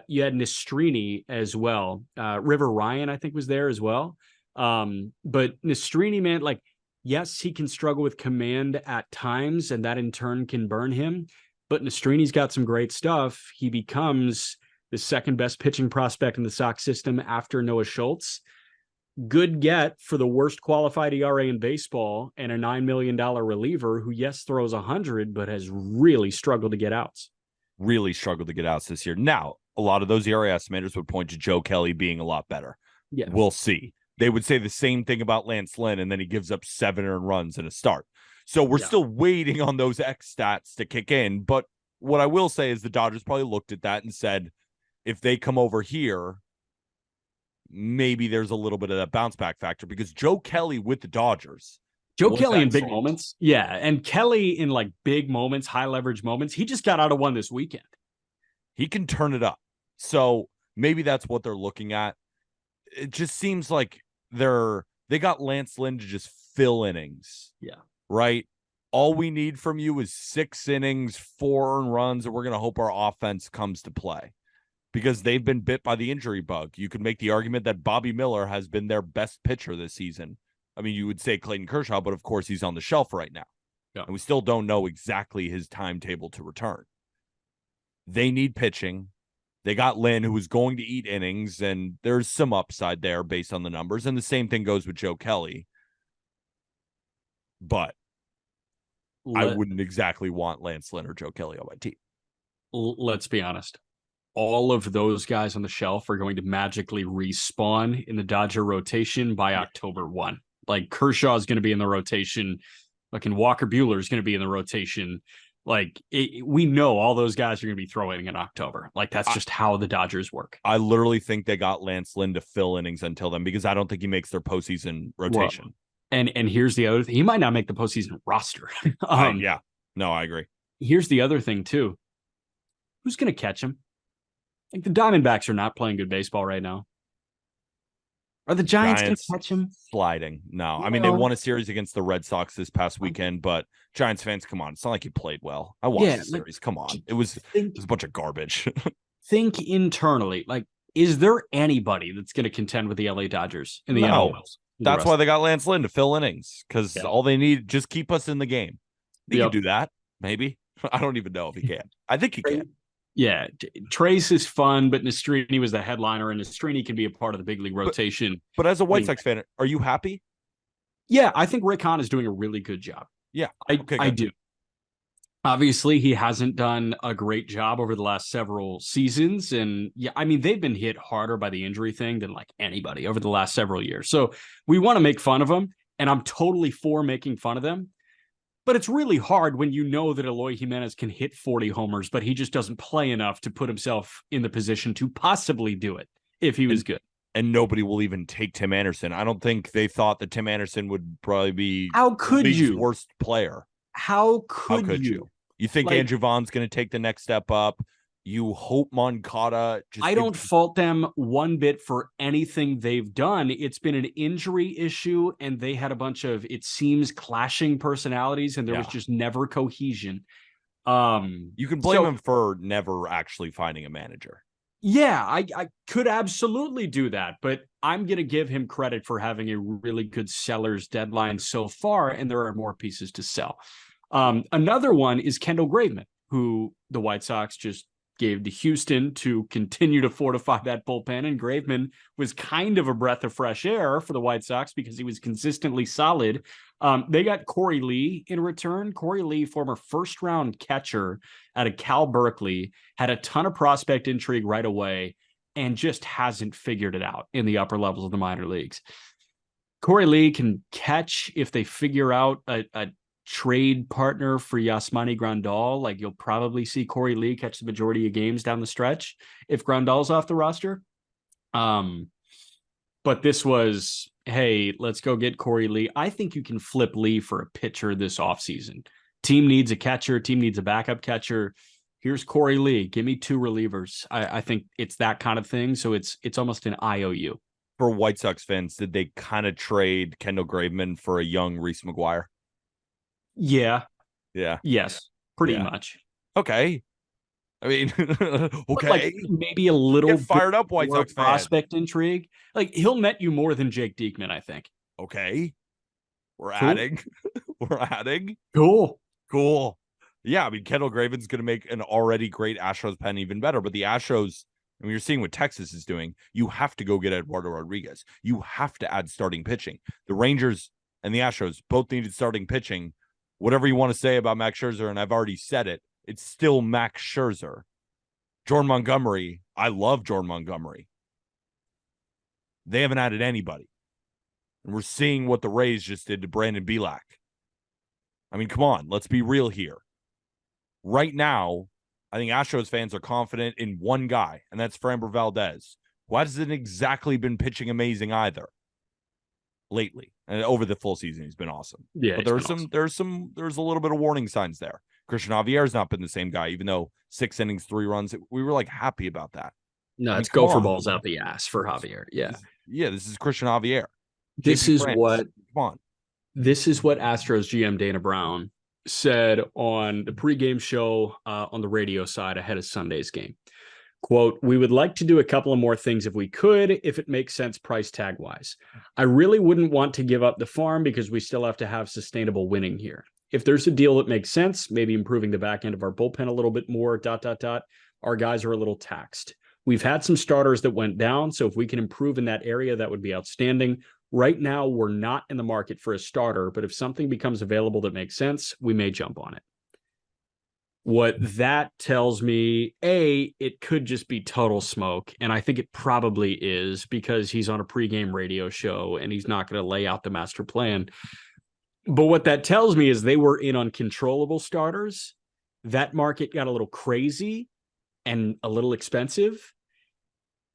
you had Nastrini as well. River Ryan, I think, was there as well. But Nastrini, man, like, yes, he can struggle with command at times, and that in turn can burn him. But Nastrini's got some great stuff. He becomes the 2nd best pitching prospect in the Sox system after Noah Schultz. Good get for the worst qualified ERA in baseball and a $9 million reliever who, yes, throws 100, but has really struggled to get outs. Really struggled to get outs this year. Now, a lot of those ERA estimators would point to Joe Kelly being a lot better. Yeah, we'll see. They would say the same thing about Lance Lynn, and then he gives up 7 earned runs in a start. So we're still waiting on those X stats to kick in. But what I will say is the Dodgers probably looked at that and said, if they come over here, maybe there's a little bit of that bounce back factor, because Joe Kelly with the Dodgers. Joe Kelly in big moments. Yeah. And Kelly in like big moments, high leverage moments. He just got out of one this weekend. He can turn it up. So maybe that's what they're looking at. It just seems like they got Lance Lynn to just fill innings. Yeah. Right? All we need from you is 6 innings, 4 earned runs, and we're going to hope our offense comes to play, because they've been bit by the injury bug. You could make the argument that Bobby Miller has been their best pitcher this season. I mean, you would say Clayton Kershaw, but of course he's on the shelf right now. Yeah. And we still don't know exactly his timetable to return. They need pitching. They got Lynn, who was going to eat innings, and there's some upside there based on the numbers. And the same thing goes with Joe Kelly. But I wouldn't exactly want Lance Lynn or Joe Kelly on my team. Let's be honest. All of those guys on the shelf are going to magically respawn in the Dodger rotation by October 1. Like, Kershaw is going to be in the rotation. Fucking Walker Buehler is going to be in the rotation. Like, we know all those guys are going to be throwing in October. Like, that's just how the Dodgers work. I literally think they got Lance Lynn to fill innings until then, because I don't think he makes their postseason rotation. Well, and here's the other thing. He might not make the postseason roster. Yeah. No, I agree. Here's the other thing, too. Who's going to catch him? Like, the Diamondbacks are not playing good baseball right now. Are the Giants going to catch him? Sliding. No. I mean, they won a series against the Red Sox this past weekend, but Giants fans, come on. It's not like you played well. I watched the series. Come on. It was a bunch of garbage. Think internally. Like, is there anybody that's going to contend with the LA Dodgers in the NL? That's why they got Lance Lynn to fill innings, because all they need, just keep us in the game. He can do that, maybe. I don't even know if he can. I think he can. Yeah, Trace is fun, but Nastrini was the headliner, and Nastrini can be a part of the big league rotation. But as a White Sox fan, are you happy? Yeah, I think Rick Hahn is doing a really good job. Yeah, I do. Obviously, he hasn't done a great job over the last several seasons. And yeah, I mean, they've been hit harder by the injury thing than like anybody over the last several years. So we want to make fun of them, and I'm totally for making fun of them. But it's really hard when you know that Eloy Jimenez can hit 40 homers, but he just doesn't play enough to put himself in the position to possibly do it if he was good. And nobody will even take Tim Anderson. I don't think they thought that Tim Anderson would probably be the league's worst player. How could you? You think Andrew Vaughn's going to take the next step up? You hope Moncada just I don't fault them one bit for anything they've done. It's been an injury issue, and they had a bunch of, it seems, clashing personalities, and there was just never cohesion. You can blame him for never actually finding a manager. Yeah, I could absolutely do that, but I'm going to give him credit for having a really good seller's deadline so far, and there are more pieces to sell. Another one is Kendall Graveman, who the White Sox just gave to Houston to continue to fortify that bullpen, and Graveman was kind of a breath of fresh air for the White Sox because he was consistently solid. They got Corey Lee in return. Corey Lee, former first-round catcher out of Cal Berkeley, had a ton of prospect intrigue right away and just hasn't figured it out in the upper levels of the minor leagues. Corey Lee can catch if they figure out a trade partner for Yasmani Grandal. Like, you'll probably see Corey Lee catch the majority of games down the stretch if Grandal's off the roster. But this was, hey, let's go get Corey Lee. I think you can flip Lee for a pitcher this offseason. Team needs a catcher. Team needs a backup catcher. Here's Corey Lee. Give me 2 relievers. I think it's that kind of thing. So it's almost an IOU. For White Sox fans, did they kind of trade Kendall Graveman for a young Reese McGuire? Yeah. Yeah. Yes. Pretty much. Okay. I mean, okay. Like, maybe a little Get fired up, White Sox fan. Prospect intrigue. Like, he'll net you more than Jake Diekman, I think. Okay. We're adding. We're adding. Cool. Yeah, I mean, Kendall Graveman's going to make an already great Astros pen even better. But the Astros, I mean, you're seeing what Texas is doing. You have to go get Eduardo Rodriguez. You have to add starting pitching. The Rangers and the Astros both needed starting pitching. Whatever you want to say about Max Scherzer, and I've already said it, it's still Max Scherzer. Jordan Montgomery, I love Jordan Montgomery. They haven't added anybody. And we're seeing what the Rays just did to Brandon Bielak. I mean, come on, let's be real here. Right now, I think Astros fans are confident in one guy, and that's Framber Valdez, who hasn't exactly been pitching amazing either lately. And over the full season, he's been awesome. Yeah, but there's a little bit of warning signs there. Christian Javier's not been the same guy, even though 6 innings, 3 runs. We were like happy about that. No, it's gopher balls out the ass for Javier. Yeah. This is Christian Javier. This is what Astros GM Dana Brown said on the pregame show on the radio side ahead of Sunday's game. Quote, "We would like to do a couple of more things if we could, if it makes sense price tag wise. I really wouldn't want to give up the farm because we still have to have sustainable winning here. If there's a deal that makes sense, maybe improving the back end of our bullpen a little bit more, ... Our guys are a little taxed. We've had some starters that went down, so if we can improve in that area, that would be outstanding. Right now, we're not in the market for a starter, but if something becomes available that makes sense, we may jump on it." What that tells me, A, it could just be total smoke, and I think it probably is because he's on a pregame radio show and he's not going to lay out the master plan. But what that tells me is they were in on controllable starters. That market got a little crazy and a little expensive,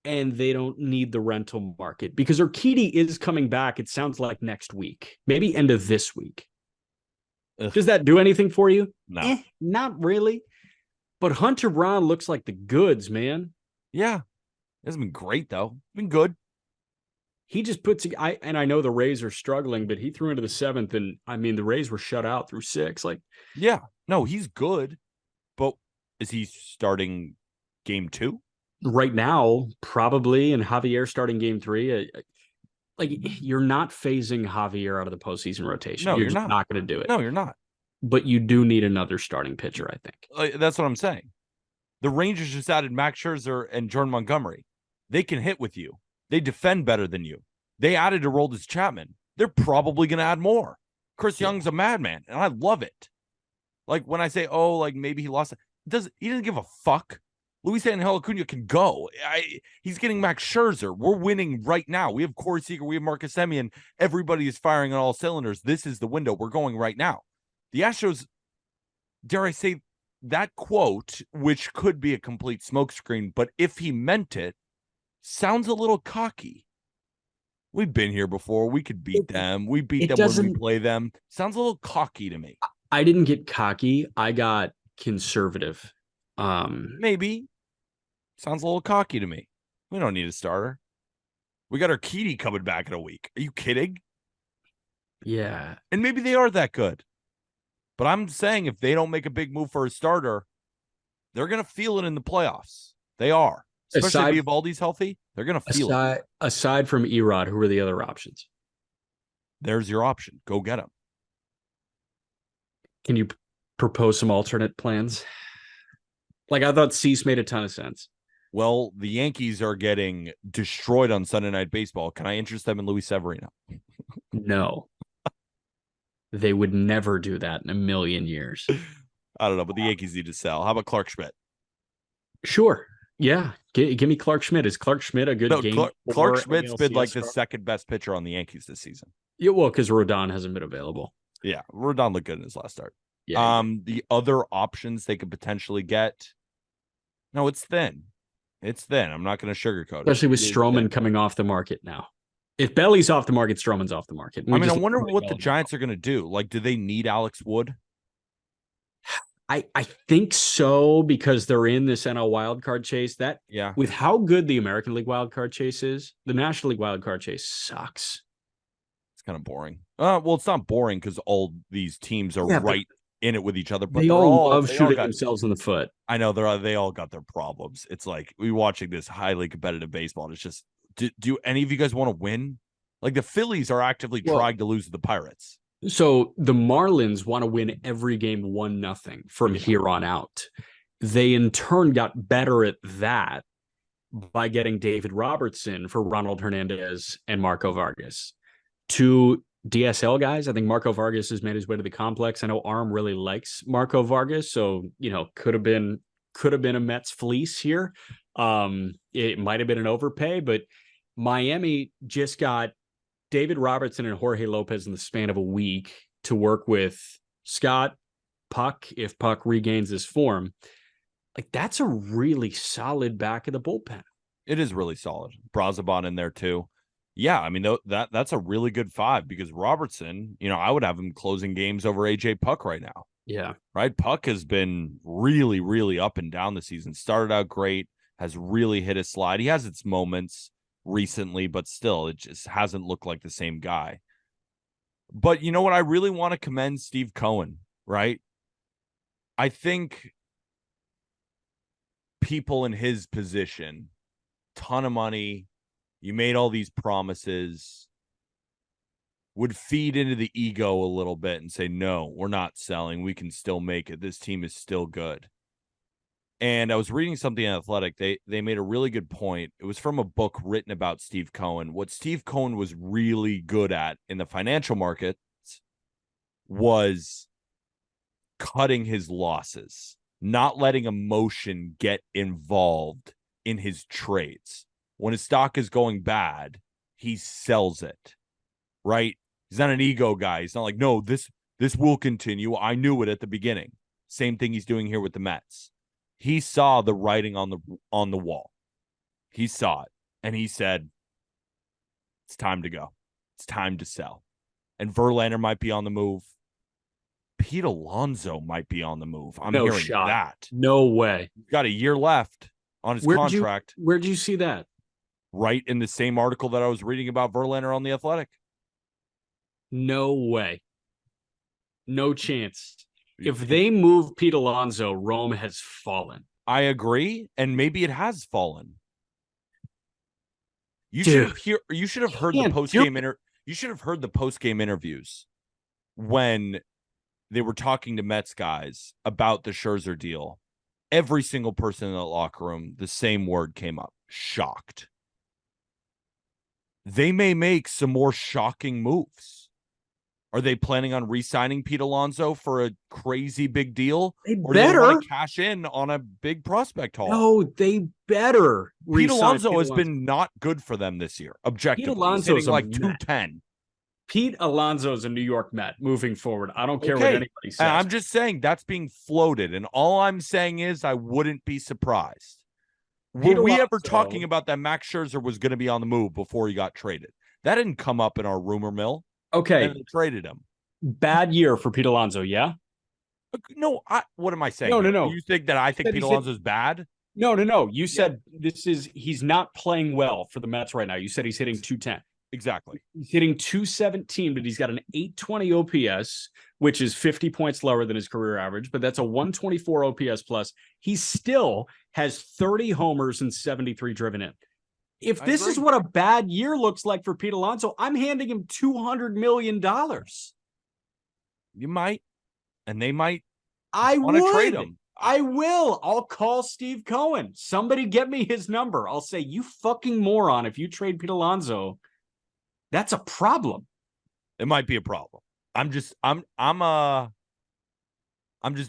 and they don't need the rental market because Urquidy is coming back, it sounds like, next week, maybe end of this week. Ugh. Does that do anything for you? No. Not really. But Hunter Brown looks like the goods, man. Yeah. It hasn't been great, though. It's been good. He just puts, and I know the Rays are struggling, but he threw into the 7th, and I mean, the Rays were shut out through 6. Like, yeah. No, he's good. But is he starting game 2? Right now, probably, and Javier starting game 3. Like, you're not phasing Javier out of the postseason rotation. No, you're not going to do it. No, you're not. But you do need another starting pitcher, I think. That's what I'm saying. The Rangers just added Max Scherzer and Jordan Montgomery. They can hit with you. They defend better than you. They added Aroldis Chapman. They're probably going to add more. Chris Young's a madman, and I love it. Like, when I say, oh, like, maybe he lost, he doesn't give a fuck. Luis Angel Acuna can go. He's getting Max Scherzer. We're winning right now. We have Corey Seager. We have Marcus Semien. Everybody is firing on all cylinders. This is the window. We're going right now. The Astros, dare I say, that quote, which could be a complete smokescreen, but if he meant it, sounds a little cocky. We've been here before. We could beat them. We beat them when we play them. Sounds a little cocky to me. I didn't get cocky. I got conservative. Maybe. Sounds a little cocky to me. We don't need a starter. We got our Urquidy coming back in a week. Are you kidding? Yeah. And maybe they are that good. But I'm saying if they don't make a big move for a starter, they're going to feel it in the playoffs. They are. Especially if Eovaldi's healthy, they're going to feel it. Aside from Erod, who are the other options? There's your option. Go get him. Can you propose some alternate plans? Like, I thought Cease made a ton of sense. Well, the Yankees are getting destroyed on Sunday Night Baseball. Can I interest them in Luis Severino? No. They would never do that in a million years. I don't know, but the Yankees need to sell. How about Clark Schmidt? Sure. Yeah. Give me Clark Schmidt. Is Clark Schmidt a good game? Clark Schmidt's been like the second best pitcher on the Yankees this season. Yeah, well, because Rodon hasn't been available. Yeah, Rodon looked good in his last start. Yeah. The other options they could potentially get. No, it's thin. It's thin. I'm not going to sugarcoat it. Especially with Stroman coming off the market now. If Belly's off the market, Stroman's off the market. I mean, I wonder what the Giants are going to do. Like, do they need Alex Wood? I think so, because they're in this NL wildcard chase. With how good the American League wildcard chase is, the National League wildcard chase sucks. It's kind of boring. Well, it's not boring because all these teams are right in it with each other. But they all love shooting themselves in the foot. I know they all got their problems. It's like we're watching this highly competitive baseball. And it's just, do any of you guys want to win? Like the Phillies are actively trying to lose to the Pirates. So the Marlins want to win every game 1-0 from here on out. They in turn got better at that by getting David Robertson for Ronald Hernandez and Marco Vargas. Two DSL guys. I think Marco Vargas has made his way to the complex. I know Arm really likes Marco Vargas, so could have been a Mets fleece here. It might have been an overpay, but Miami just got David Robertson and Jorge Lopez in the span of a week to work with Scott, Puck, if Puck regains his form. Like, that's a really solid back of the bullpen. It is really solid. Brazoban in there too. Yeah, I mean, that's a really good five because Robertson, I would have him closing games over AJ Puck right now. Yeah. Right? Puck has been really, really up and down this season. Started out great, has really hit a slide. He has its moments recently, but still, it just hasn't looked like the same guy. But you know what? I really want to commend Steve Cohen, right? I think people in his position, ton of money, you made all these promises, would feed into the ego a little bit and say, no, we're not selling. We can still make it. This team is still good. And I was reading something in Athletic. They made a really good point. It was from a book written about Steve Cohen. What Steve Cohen was really good at in the financial markets was cutting his losses, not letting emotion get involved in his trades. When his stock is going bad, he sells it, right? He's not an ego guy. He's not like, no, this will continue. I knew it at the beginning. Same thing he's doing here with the Mets. He saw the writing on the wall. He saw it, and he said, it's time to go. It's time to sell. And Verlander might be on the move. Pete Alonso might be on the move. I'm hearing that. No way. He's got a year left on his contract. Where'd you see that? Right in the same article that I was reading about Verlander on The Athletic. No way. No chance. If they move Pete Alonso, Rome has fallen. I agree, and maybe it has fallen. You should have heard the post-game interviews when they were talking to Mets guys about the Scherzer deal. Every single person in the locker room, the same word came up: shocked. They may make some more shocking moves. Are they planning on re-signing Pete Alonso for a crazy big deal? They or better. Do they want to cash in on a big prospect haul? No, they better. Pete Alonso has been not good for them this year. Objectively, Pete Alonso's hitting like 210. Pete Alonso is a New York Met moving forward. I don't care what anybody says. And I'm just saying that's being floated. And all I'm saying is I wouldn't be surprised. Were we ever talking about that Max Scherzer was going to be on the move before he got traded? That didn't come up in our rumor mill. Okay. And they traded him. Bad year for Pete Alonso, yeah? No, what am I saying? No. You think that I think Pete Alonso's bad? No. You said he's not playing well for the Mets right now. You said he's hitting 210. Exactly. He's hitting 217, but he's got an 820 OPS, which is 50 points lower than his career average, but that's a 124 OPS plus. He still has 30 homers and 73 driven in. If this is what a bad year looks like for Pete Alonso, I'm handing him $200 million. You might, and they might want to trade him. I will. I'll call Steve Cohen. Somebody get me his number. I'll say, you fucking moron. If you trade Pete Alonso, that's a problem. It might be a problem. I'm just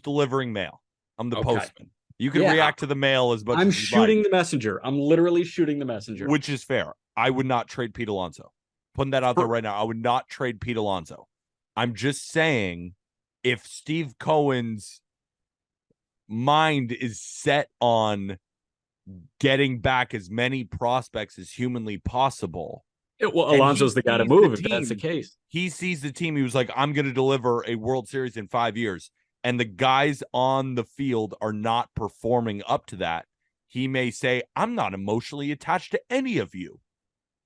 delivering mail. I'm the postman. You can react to the mail as much as you like. I'm shooting the messenger. I'm literally shooting the messenger. Which is fair. I would not trade Pete Alonso. Putting that out there right now. I would not trade Pete Alonso. I'm just saying, if Steve Cohen's mind is set on getting back as many prospects as humanly possible, Alonso's the guy to move if that's the case. He sees the team. He was like, I'm going to deliver a World Series in 5 years. And the guys on the field are not performing up to that. He may say, I'm not emotionally attached to any of you.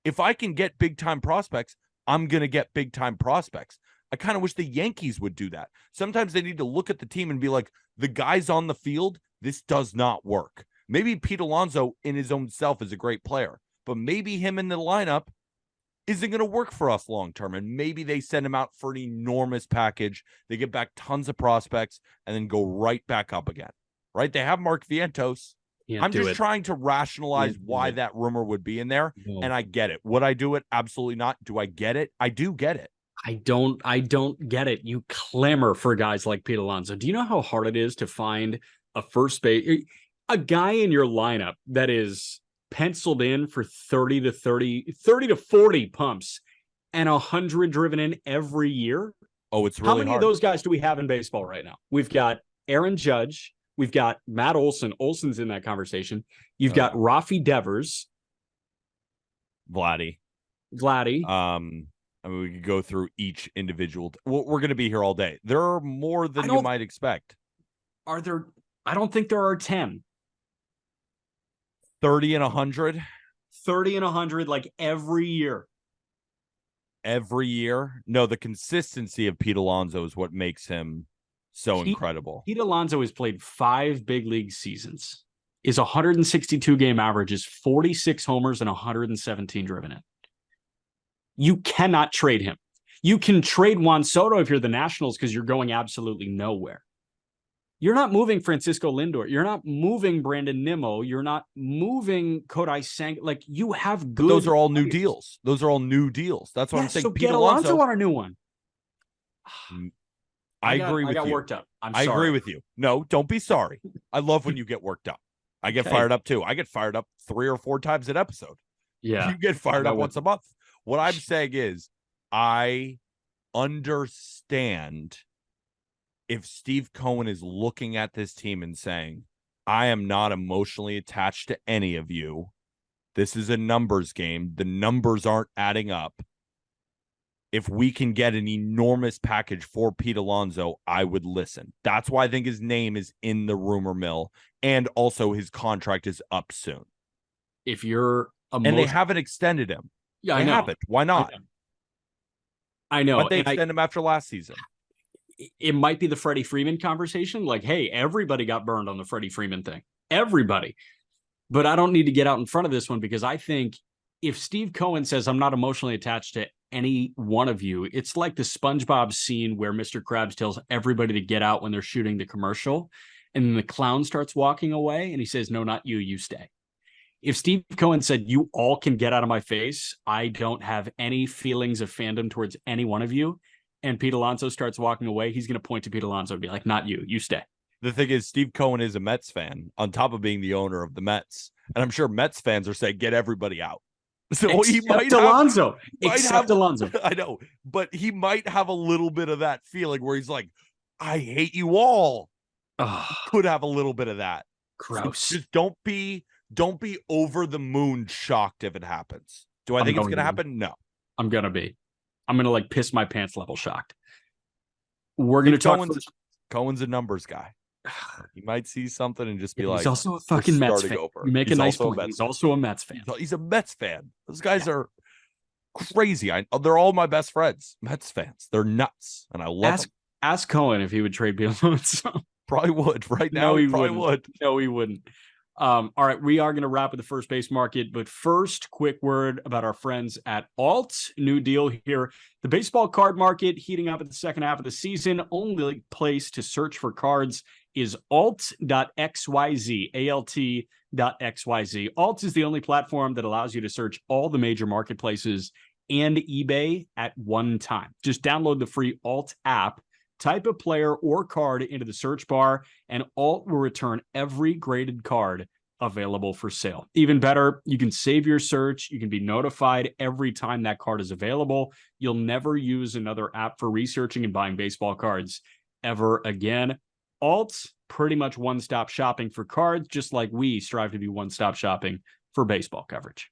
If I can get big-time prospects, I'm going to get big-time prospects. I kind of wish the Yankees would do that. Sometimes they need to look at the team and be like, the guys on the field, this does not work. Maybe Pete Alonso in his own self is a great player, but maybe him in the lineup isn't going to work for us long-term. And maybe they send him out for an enormous package. They get back tons of prospects and then go right back up again, right? They have Mark Vientos. I'm just trying to rationalize why that rumor would be in there. No. And I get it. Would I do it? Absolutely not. Do I get it? I do get it. I don't get it. You clamor for guys like Pete Alonso. Do you know how hard it is to find a first base, a guy in your lineup that is penciled in for 30 to 40 pumps and 100 driven in every year? Oh, it's really How many hard. of those guys do we have in baseball right now? We've got Aaron Judge. We've got Matt Olson. Olson's in that conversation. You've got Rafi Devers. Vladdy. I mean, we could go through each individual. We're going to be here all day. There are more than you might expect. Are there? I don't think there are 10. 30 and 100? 30 and 100, like every year. Every year? No, the consistency of Pete Alonso is what makes him so incredible. Pete Alonso has played 5 big league seasons. His 162 game average is 46 homers and 117 driven in. You cannot trade him. You can trade Juan Soto if you're the Nationals because you're going absolutely nowhere. You're not moving Francisco Lindor. You're not moving Brandon Nimmo. You're not moving Kodai Sang. Like, you have good. But those are all new deals. Those are all new deals. That's what I'm saying. So Pete Alonso on a new one. I agree with you. I got worked up. I agree with you. No, don't be sorry. I love when you get worked up. I get fired up too. I get fired up 3 or 4 times an episode. Yeah. You get fired up once a month. What I'm saying is, I understand if Steve Cohen is looking at this team and saying, I am not emotionally attached to any of you. This is a numbers game. The numbers aren't adding up. If we can get an enormous package for Pete Alonso, I would listen. That's why I think his name is in the rumor mill. And also his contract is up soon. If you're and they haven't extended him. Yeah, they I know. haven't. Why not? I know. But they extend him after last season. It might be the Freddie Freeman conversation. Like, hey, everybody got burned on the Freddie Freeman thing. Everybody. But I don't need to get out in front of this one because I think if Steve Cohen says I'm not emotionally attached to any one of you, it's like the SpongeBob scene where Mr. Krabs tells everybody to get out when they're shooting the commercial. And then the clown starts walking away and he says, no, not you, you stay. If Steve Cohen said, you all can get out of my face, I don't have any feelings of fandom towards any one of you, and Pete Alonso starts walking away, he's going to point to Pete Alonso and be like, not you, you stay. The thing is, Steve Cohen is a Mets fan on top of being the owner of the Mets. And I'm sure Mets fans are saying, get everybody out. So he might Alonso. Except Alonso. I know, but he might have a little bit of that feeling where he's like, I hate you all. Could have a little bit of that. Gross. So just don't be over the moon shocked if it happens. Do I think it's going to happen? No. I'm going to be. I'm going to like piss my pants level shocked. We're going to talk. Cohen's a numbers guy. He might see something and just be He's like, also a we're fucking Mets starting fan. over. You make He's a nice also a point. Mets He's fan. also a Mets fan. He's a Mets fan. Those guys are crazy. They're all my best friends. Mets fans. They're nuts, and I love them. Ask Cohen if he would trade Beal. Probably would. Right now, No, he he probably wouldn't. would. No, he wouldn't. All right, we are going to wrap with the first base market, but first, quick word about our friends at Alt. New deal here. The baseball card market heating up at the second half of the season. Only place to search for cards is alt.xyz, alt.xyz. Alt is the only platform that allows you to search all the major marketplaces and eBay at one time. Just download the free Alt app, type a player or card into the search bar, and Alt will return every graded card available for sale. Even better, you can save your search. You can be notified every time that card is available. You'll never use another app for researching and buying baseball cards ever again. Alt's pretty much one-stop shopping for cards, just like we strive to be one-stop shopping for baseball coverage.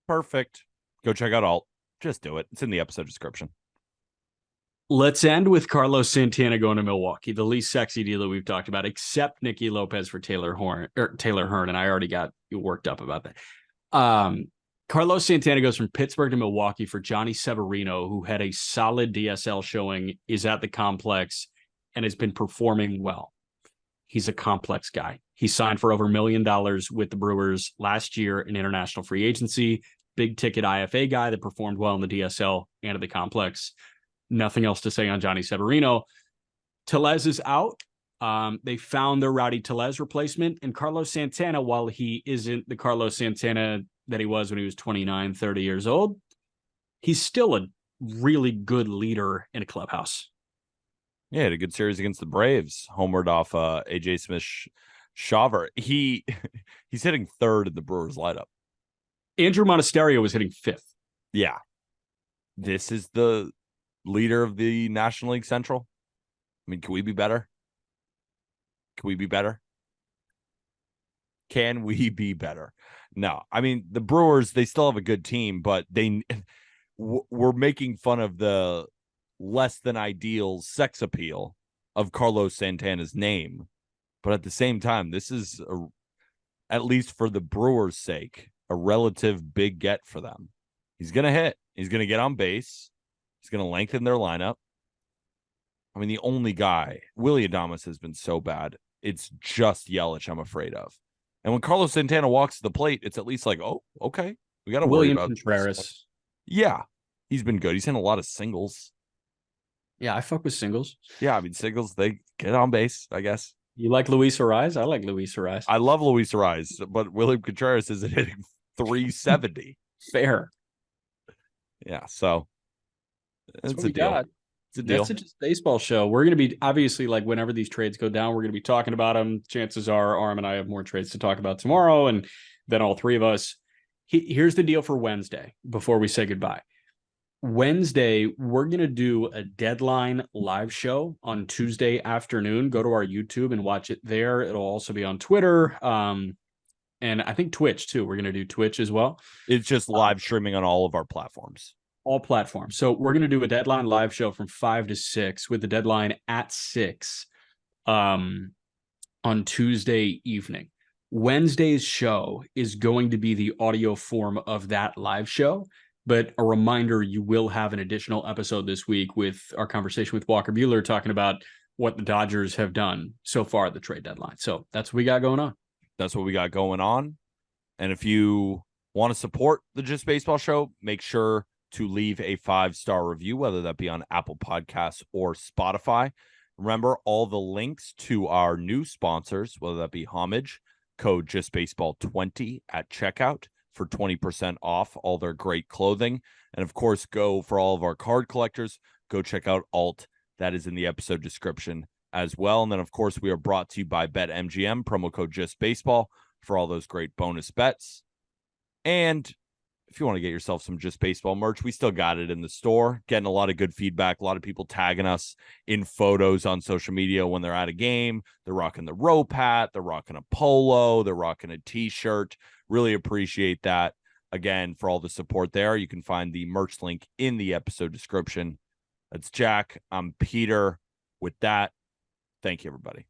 Perfect. Go check out Alt. Just do it. It's in the episode description. Let's end with Carlos Santana going to Milwaukee, the least sexy deal that we've talked about, except Nicky Lopez for Taylor Hearn, and I already got worked up about that. Carlos Santana goes from Pittsburgh to Milwaukee for Johnny Severino, who had a solid DSL showing, is at the complex, and has been performing well. He's a complex guy. He signed for over $1 million with the Brewers last year in international free agency. Big ticket IFA guy that performed well in the DSL and at the complex. Nothing else to say on Johnny Severino. Tellez is out. They found their Rowdy Tellez replacement. And Carlos Santana, while he isn't the Carlos Santana that he was when he was 29, 30 years old, he's still a really good leader in a clubhouse. Yeah, had a good series against the Braves. Homered off AJ Smith-Shawver. He's hitting third in the Brewers lineup. Andrew Monasterio was hitting fifth. Yeah. This is the leader of the National League Central. I mean, can we be better? Can we be better? Can we be better? No. I mean, the Brewers, they still have a good team, but we're making fun of the less than ideal sex appeal of Carlos Santana's name. But at the same time, this is, at least for the Brewers' sake, a relative big get for them. He's going to hit. He's going to get on base. He's going to lengthen their lineup. I mean, the only guy, Willy Adames has been so bad. It's just Yelich I'm afraid of. And when Carlos Santana walks to the plate, it's at least like, oh, okay. We got to worry about Contreras. This. Yeah, he's been good. He's in a lot of singles. Yeah, I fuck with singles. Yeah, I mean, singles, they get on base, I guess. You like Luis Ariz? I like Luis Ariz. I love Luis Ariz, but William Contreras isn't hitting 370. Fair. Yeah, so it's a deal. Got. It's a deal. That's just baseball show. We're going to be, obviously, like, whenever these trades go down, we're going to be talking about them. Chances are Arm and I have more trades to talk about tomorrow, and then all three of us. Here's the deal for Wednesday before we say goodbye. Wednesday, we're going to do a deadline live show on Tuesday afternoon. Go to our YouTube and watch it there. It'll also be on Twitter. And I think Twitch too. We're going to do Twitch as well. It's just live streaming on all of our platforms. All platforms. So we're going to do a deadline live show from 5 to 6 with the deadline at 6 on Tuesday evening. Wednesday's show is going to be the audio form of that live show. But a reminder, you will have an additional episode this week with our conversation with Walker Buehler talking about what the Dodgers have done so far at the trade deadline. So that's what we got going on. That's what we got going on. And if you want to support the Just Baseball Show, make sure to leave a 5-star review, whether that be on Apple Podcasts or Spotify. Remember, all the links to our new sponsors, whether that be Homage, code JustBaseball20 at checkout for 20% off all their great clothing. And of course, go for all of our card collectors, go check out Alt. That is in the episode description as well. And then, of course, we are brought to you by BetMGM, promo code JustBaseball for all those great bonus bets. And if you want to get yourself some Just Baseball merch, we still got it in the store. Getting a lot of good feedback. A lot of people tagging us in photos on social media when they're at a game. They're rocking the rope hat. They're rocking a polo. They're rocking a t-shirt. Really appreciate that. Again, for all the support there, you can find the merch link in the episode description. That's Jack. I'm Peter. With that, thank you, everybody.